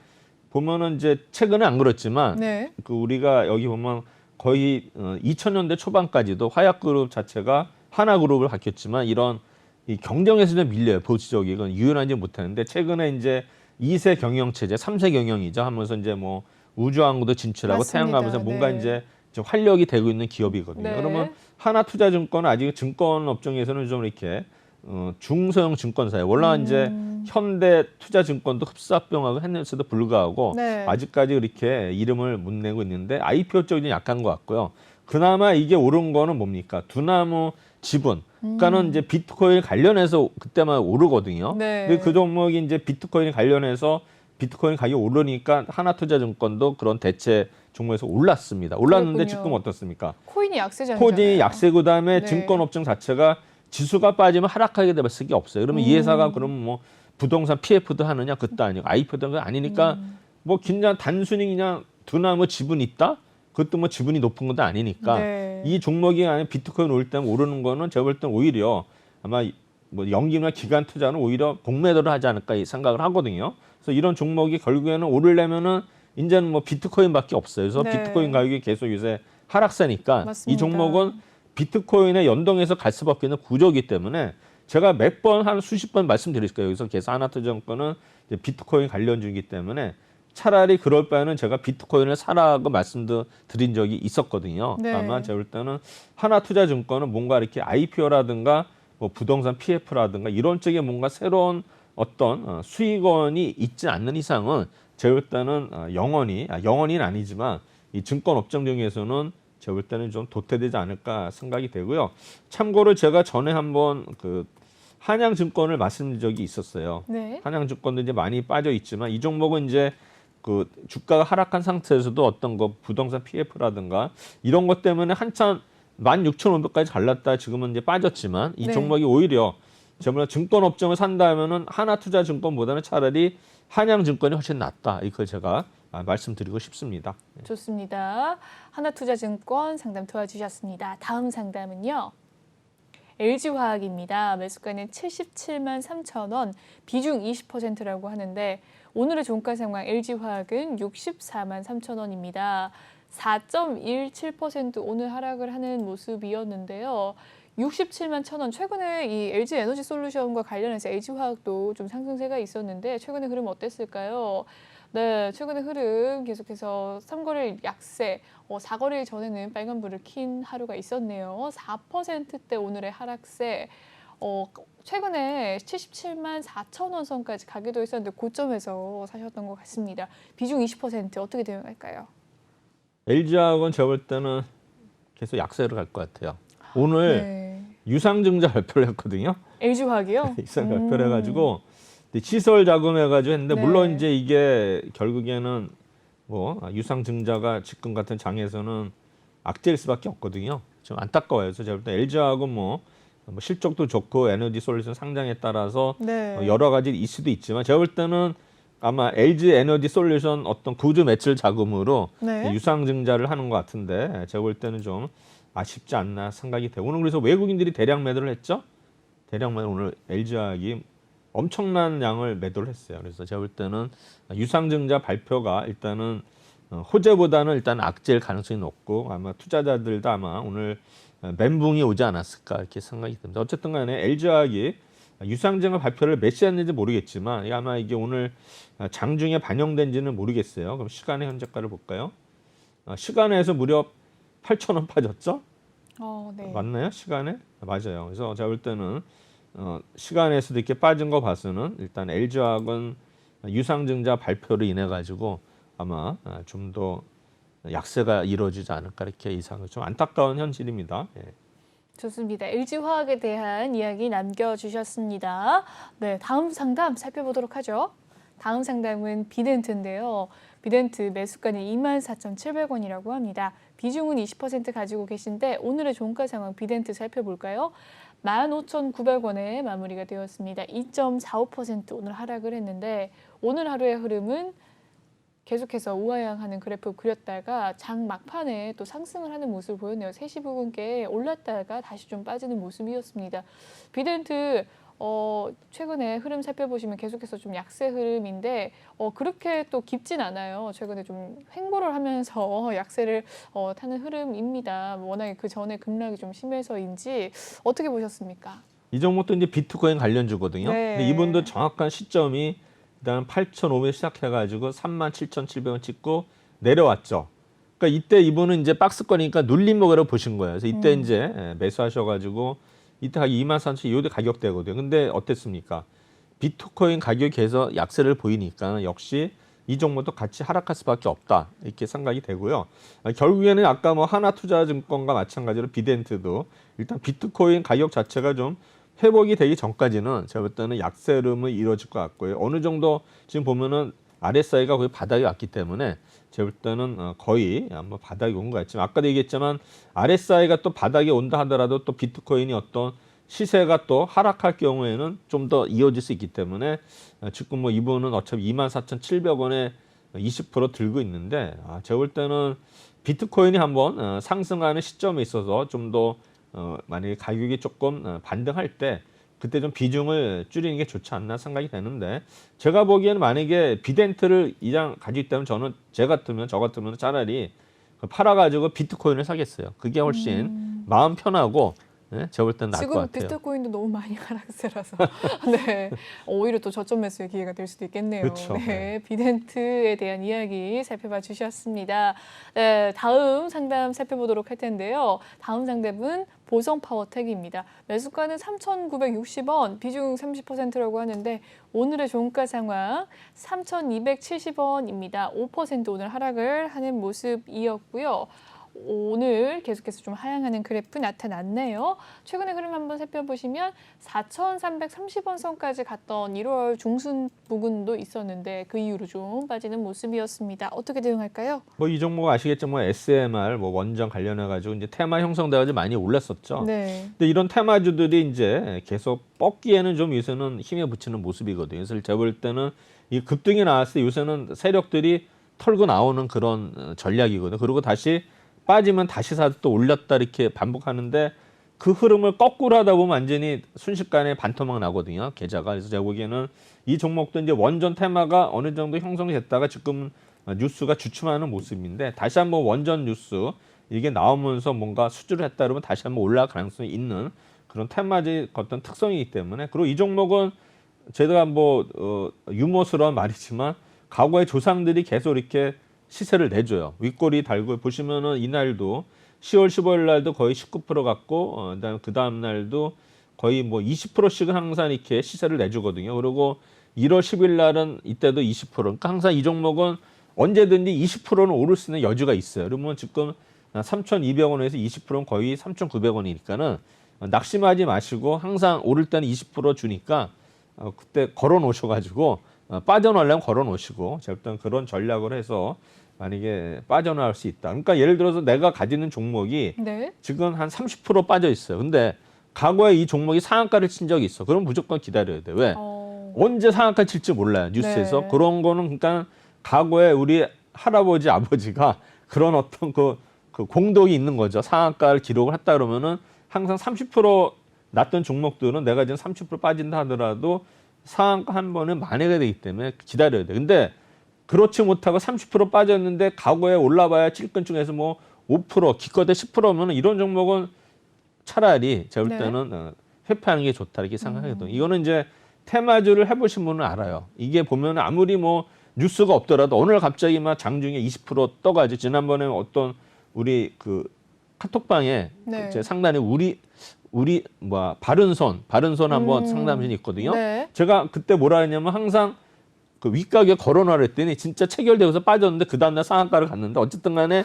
보면은 이제 최근에 안 그렇지만 네. 그 우리가 여기 보면 거의 2000년대 초반까지도 화약 그룹 자체가 하나 그룹을 바뀌었지만 이런 이 경쟁에서 좀 밀려요. 보수적이 이건 유연하지 못하는데 최근에 이제 2세 경영 체제, 3세 경영이죠. 하면서 이제 뭐 우주항공도 진출하고 맞습니다. 태양광에서 뭔가 네. 이제 좀 활력이 되고 있는 기업이거든요. 네. 그러면 하나투자증권은 아직 증권 업종에서는 좀 이렇게 중소형 증권사예요. 원래 이제 현대투자증권도 흡사합병하고 했는데도 불구하고 네. 아직까지 그렇게 이름을 못 내고 있는데 IPO 쪽이 좀 약한 것 같고요. 그나마 이게 오른 거는 뭡니까? 두나무 지분. 그러니까는 이제 비트코인 관련해서 그때만 오르거든요. 네. 근데 그 종목이 이제 비트코인 관련해서 비트코인 가격이 오르니까 하나투자증권도 그런 대체 종목에서 올랐습니다. 올랐는데 그렇군요. 지금 어떻습니까? 코인이 약세잖아요. 코인이 약세고 그다음에 네. 증권업종 자체가 지수가 빠지면 하락하게 될 수밖에 없어요. 그러면 이 회사가 그러면 뭐 부동산 PF도 하느냐? 그것도 아니고 IPO도 아니니까 뭐 그냥 단순히 그냥 두나무 지분이 있다? 그것도 뭐 지분이 높은 것도 아니니까 네. 이 종목이 아니라 비트코인 올 때면 오르는 거는 제가 볼 때는 오히려 아마 뭐 연기나 기관 투자는 오히려 공매도를 하지 않을까 이 생각을 하거든요. 그래서 이런 종목이 결국에는 오르려면은 이제는 뭐 비트코인밖에 없어요. 그래서 네. 비트코인 가격이 계속 요새 하락세니까 맞습니다. 이 종목은 비트코인에 연동해서 갈 수밖에 없는 구조이기 때문에 제가 몇 번 한 수십 번 말씀드릴 거예요. 여기서 계속 하나투자증권은 이제 비트코인 관련주이기 때문에 차라리 그럴 바에는 제가 비트코인을 사라고 말씀도 드린 적이 있었거든요. 네. 아마 제가 볼 때는 하나투자증권은 뭔가 이렇게 IPO라든가 뭐 부동산 PF라든가 이런 쪽에 뭔가 새로운 어떤 수익원이 있지 않는 이상은 제가 볼 때는 영원히는 아니지만 이 증권 업종 중에서는 제가 볼 때는 좀 도태되지 않을까 생각이 되고요. 참고로 제가 전에 한번 그 한양증권을 말씀드린 적이 있었어요. 네. 한양증권도 이제 많이 빠져 있지만 이 종목은 이제 그 주가가 하락한 상태에서도 어떤 거 부동산 PF라든가 이런 것 때문에 한참 16,500까지 갈랐다 지금은 이제 빠졌지만 이 네. 종목이 오히려 제가 증권 업종을 산다면은 하나투자증권보다는 차라리 한양증권이 훨씬 낫다. 이걸 제가 말씀드리고 싶습니다. 좋습니다. 하나투자증권 상담 도와주셨습니다. 다음 상담은요. LG화학입니다. 매수가는 77만 3천 원, 비중 20%라고 하는데 오늘의 종가 상황 LG화학은 64만 3천 원입니다. 4.17% 오늘 하락을 하는 모습이었는데요. 67만 1,000원. 최근에 이 LG 에너지 솔루션과 관련해서 LG화학도 좀 상승세가 있었는데 최근의 흐름 어땠을까요? 네, 최근의 흐름 계속해서 3거래일 약세, 4거래일 전에는 빨간불을 킨 하루가 있었네요. 4%대 오늘의 하락세. 최근에 77만 4,000원 선까지 가기도 했었는데 고점에서 사셨던 것 같습니다. 비중 20% 어떻게 대응할까요? LG화학은 제가 볼 때는 계속 약세로 갈 것 같아요. 오늘 네. 유상증자 발표를 했거든요. LG화학이요? 이상 발표를 해가지고 시설 자금해가지고 했는데 네. 물론 이제 이게 결국에는 뭐 유상증자가 지금 같은 장에서는 악재일 수밖에 없거든요. 좀 안타까워요. 그래서 제가 볼 때 LG화학은 뭐 실적도 좋고 에너지 솔루션 상장에 따라서 네. 여러 가지 있을 수도 있지만 제가 볼 때는 아마 LG 에너지 솔루션 어떤 구조 매출 자금으로 네. 유상증자를 하는 것 같은데 제가 볼 때는 좀 아쉽지 않나 생각이 돼요. 오늘 그래서 외국인들이 대량 매도를 했죠. 대량 매도 오늘 LG화학이 엄청난 양을 매도를 했어요. 그래서 제가 볼 때는 유상증자 발표가 일단은 호재보다는 일단 악재일 가능성이 높고 아마 투자자들도 아마 오늘 멘붕이 오지 않았을까 이렇게 생각이 듭니다. 어쨌든 간에 LG화학이 유상증자 발표를 몇 시에 했는지 모르겠지만 아마 이게 오늘 장중에 반영된지는 모르겠어요. 그럼 시간의 현재가를 볼까요? 시간에서 무려 8,000원 빠졌죠? 네. 맞나요? 시간에? 맞아요. 그래서 제가 볼 때는 시간에서도 이렇게 빠진 거 봐서는 일단 LG화학은 유상증자 발표로 인해 가지고 아마 좀 더 약세가 이루어지지 않을까 이렇게 이상을 좀 안타까운 현실입니다. 예. 좋습니다. LG화학에 대한 이야기 남겨주셨습니다. 네, 다음 상담 살펴보도록 하죠. 다음 상담은 비덴트인데요. 비덴트 매수가는 24,700원이라고 합니다. 비중은 20% 가지고 계신데 오늘의 종가 상황 비덴트 살펴볼까요? 15,900원에 마무리가 되었습니다. 2.45% 오늘 하락을 했는데 오늘 하루의 흐름은 계속해서 우하향하는 그래프 그렸다가 장 막판에 또 상승을 하는 모습을 보였네요. 3시 부근께 올랐다가 다시 좀 빠지는 모습이었습니다. 비덴트 최근에 흐름 살펴보시면 계속해서 좀 약세 흐름인데 그렇게 또 깊진 않아요. 최근에 좀 횡보를 하면서 약세를 타는 흐름입니다. 워낙에 그 전에 급락이 좀 심해서인지 어떻게 보셨습니까? 이 종목도 이제 비트코인 관련주거든요. 네. 근데 이분도 정확한 시점이 일단 8,500 시작해가지고 37,700원 찍고 내려왔죠. 그러니까 이때 이분은 이제 박스권이니까 눌림목이라고 보신 거예요. 그래서 이때 이제 매수하셔가지고 이때 23,000 요대 가격대거든요. 근데 어땠습니까? 비트코인 가격이 계속 약세를 보이니까 역시 이 종목도 같이 하락할 수밖에 없다 이렇게 생각이 되고요. 결국에는 아까 뭐 하나투자증권과 마찬가지로 비덴트도 일단 비트코인 가격 자체가 좀 회복이 되기 전까지는 제가 볼 때는 약세 흐름이 이루어질 것 같고요. 어느 정도 지금 보면은 RSI가 거의 바닥에 왔기 때문에 제가 볼 때는 거의 한번 바닥에 온 것 같지만 아까도 얘기했지만 RSI가 또 바닥에 온다 하더라도 또 비트코인이 어떤 시세가 또 하락할 경우에는 좀 더 이어질 수 있기 때문에 지금 뭐 이분은 어차피 24,700원에 20% 들고 있는데 제가 볼 때는 비트코인이 한번 상승하는 시점에 있어서 좀 더 만약에 가격이 조금 반등할 때 그때 좀 비중을 줄이는 게 좋지 않나 생각이 되는데 제가 보기에는 만약에 비덴트를 이장 가지고 있다면 저는 저 같으면 차라리 팔아가지고 비트코인을 사겠어요. 그게 훨씬 마음 편하고 제가 볼 때는 나을 것 지금 같아요. 비트코인도 너무 많이 하락세라서 네, 오히려 또 저점 매수의 기회가 될 수도 있겠네요. 그렇죠. 네, 비덴트에 대한 이야기 살펴봐 주셨습니다. 네, 다음 상담 살펴보도록 할 텐데요. 다음 상담은 보성파워텍입니다. 매수가는 3,960원, 비중 30%라고 하는데 오늘의 종가 상황 3,270원입니다. 5% 오늘 하락을 하는 모습이었고요. 오늘 계속해서 좀 하향하는 그래프 나타났네요. 최근의 흐름 한번 살펴보시면 4,330원 선까지 갔던 1월 중순 부근도 있었는데 그 이후로 좀 빠지는 모습이었습니다. 어떻게 대응할까요? 뭐 이 종목 아시겠지만 뭐 SMR 뭐 원전 관련해 가지고 이제 테마 형성돼가지고 많이 올랐었죠. 네. 근데 이런 테마주들이 이제 계속 뻗기에는 좀 요새는 힘에 붙이는 모습이거든요. 그래서 제가 볼 때는 이 급등이 나왔을 때 요새는 세력들이 털고 나오는 그런 전략이거든요. 그리고 다시 빠지면 다시 사도 또 올렸다 이렇게 반복하는데 그 흐름을 거꾸로 하다 보면 완전히 순식간에 반토막 나거든요. 계좌가. 그래서 제가 보기에는 이 종목도 이제 원전 테마가 어느 정도 형성됐다가 지금 뉴스가 주춤하는 모습인데 다시 한번 원전 뉴스 이게 나오면서 뭔가 수주를 했다 그러면 다시 한번 올라갈 가능성이 있는 그런 테마적 어떤 특성이기 때문에, 그리고 이 종목은 제가 뭐 유머스러운 말이지만 과거의 조상들이 계속 이렇게 시세를 내줘요. 윗꼬리 달고 보시면은 이날도 10월 15일 날도 거의 19% 갔고, 그다음 그 다음 날도 거의 뭐 20%씩은 항상 이렇게 시세를 내주거든요. 그리고 1월 10일 날은 이때도 20%. 그러니까 항상 이 종목은 언제든지 20%는 오를 수 있는 여지가 있어요. 그러면 지금 3,200원에서 20%는 거의 3,900원이니까는 낙심하지 마시고 항상 오를 때는 20% 주니까 그때 걸어 놓으셔가지고 빠져나오려면 걸어 놓으시고, 제가 일단 그런 전략을 해서 만약에 빠져나올 수 있다. 그러니까 예를 들어서 내가 가지는 종목이 네. 지금 한 30% 빠져 있어요. 근데 과거에 이 종목이 상한가를 친 적이 있어. 그럼 무조건 기다려야 돼. 왜? 언제 상한가 칠지 몰라요. 뉴스에서. 네. 그런 거는 그러니까 과거에 우리 할아버지, 아버지가 그런 어떤 그 공덕이 있는 거죠. 상한가를 기록을 했다 그러면은 항상 30% 났던 종목들은 내가 지금 30% 빠진다 하더라도 상한가 한 번은 만회가 되기 때문에 기다려야 돼. 근데 그렇지 못하고 30% 빠졌는데 과거에 올라봐야 찔끈증에서 뭐 5%, 기껏해 10%면 이런 종목은 차라리 제가 볼 네. 때는 회피하는 게 좋다 이렇게 생각하거든요. 이거는 이제 테마주를 해보신 분은 알아요. 이게 보면 아무리 뭐 뉴스가 없더라도 오늘 갑자기 막 장중에 20% 떠가지고, 지난번에 어떤 우리 그 카톡방에 네. 제 상단에 우리 뭐 바른손 한번 상담진이 있거든요. 네. 제가 그때 뭐라 했냐면 항상 그 윗가격 걸어놔라 했더니 진짜 체결되고서 빠졌는데 그 다음날 상한가를 갔는데 어쨌든 간에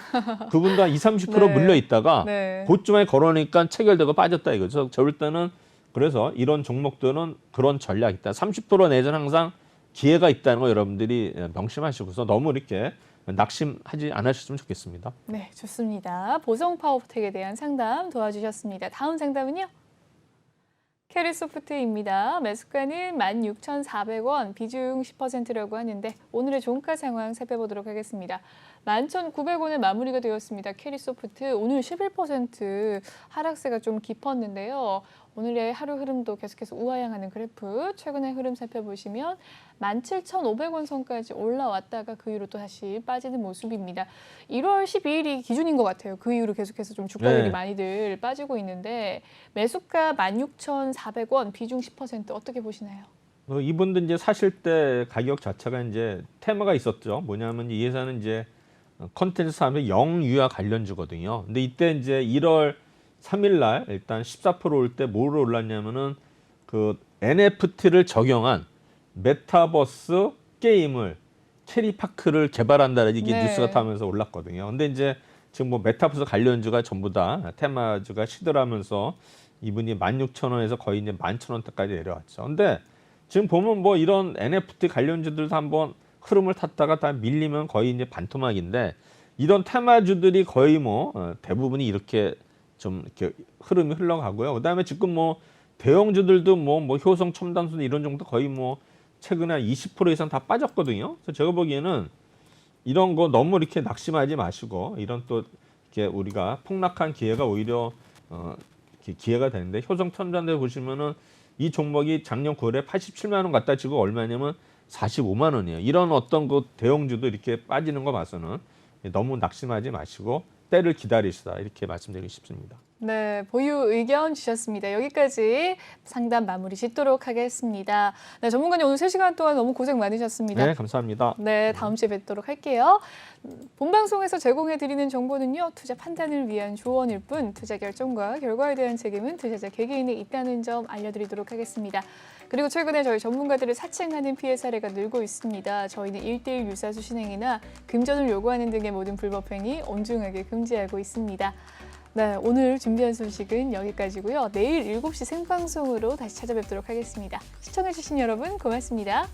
그분도 한 20, 30% 네. 물려 있다가 네. 그쯤에 걸어놓으니까 체결되고 빠졌다 이거죠. 저 볼 때는 그래서 이런 종목들은 그런 전략이 있다. 30% 내전 항상 기회가 있다는 거 여러분들이 명심하시고서 너무 이렇게 낙심하지 않으셨으면 좋겠습니다. 네, 좋습니다. 보성 파워텍에 대한 상담 도와주셨습니다. 다음 상담은요? 캐리소프트입니다. 매수가는 16,400원, 비중 10%라고 하는데 오늘의 종가 상황 살펴보도록 하겠습니다. 11,900원에 마무리가 되었습니다. 캐리소프트 오늘 11% 하락세가 좀 깊었는데요. 오늘의 하루 흐름도 계속해서 우하향하는 그래프, 최근의 흐름 살펴보시면 17,500원 선까지 올라왔다가 그 이후로 또 다시 빠지는 모습입니다. 1월 12일이 기준인 것 같아요. 그 이후로 계속해서 좀 주가들이 네. 많이들 빠지고 있는데 매수가 16,400원, 비중 10% 어떻게 보시나요? 이분들 이제 사실 때 가격 자체가 이제 테마가 있었죠. 뭐냐면 이 회사는 이제 컨텐츠 사업의 영유아 관련주거든요. 근데 이때 이제 1월 3일 날 일단 14% 올 때 뭐로 올랐냐면은 그 NFT를 적용한 메타버스 게임을 캐리파크를 개발한다는 이게 네. 뉴스가 타면서 올랐거든요. 근데 이제 지금 뭐 메타버스 관련주가 전부 다 테마주가 시들하면서 이분이 16,000원에서 거의 이제 11,000원대까지 내려왔죠. 근데 지금 보면 뭐 이런 NFT 관련주들도 한번 흐름을 탔다가 다 밀리면 거의 이제 반토막인데, 이런 테마주들이 거의 뭐 대부분이 이렇게 좀 이렇게 흐름이 흘러가고요. 그다음에 지금 뭐 대형주들도 뭐 효성, 첨단순 이런 정도 거의 뭐 최근에 한 20% 이상 다 빠졌거든요. 그래서 제가 보기에는 이런 거 너무 이렇게 낙심하지 마시고, 이런 또 이렇게 우리가 폭락한 기회가 오히려 이렇게 기회가 되는데, 효성 첨단들 보시면은 이 종목이 작년 9월에 87만 원 갖다 지고 얼마냐면 45만 원이에요. 이런 어떤 그 대형주도 이렇게 빠지는 거 봐서는 너무 낙심하지 마시고 때를 기다리시다 이렇게 말씀드리고 싶습니다. 네, 보유 의견 주셨습니다. 여기까지 상담 마무리 짓도록 하겠습니다. 네, 전문가님 오늘 3시간 동안 너무 고생 많으셨습니다. 네, 감사합니다. 네, 다음 주에 뵙도록 할게요. 본방송에서 제공해드리는 정보는요, 투자 판단을 위한 조언일 뿐 투자 결정과 결과에 대한 책임은 투자자 개개인에 있다는 점 알려드리도록 하겠습니다. 그리고 최근에 저희 전문가들을 사칭하는 피해 사례가 늘고 있습니다. 저희는 1:1 유사수 신행이나 금전을 요구하는 등의 모든 불법 행위 엄중하게 금지하고 있습니다. 네, 오늘 준비한 소식은 여기까지고요. 내일 7시 생방송으로 다시 찾아뵙도록 하겠습니다. 시청해주신 여러분 고맙습니다.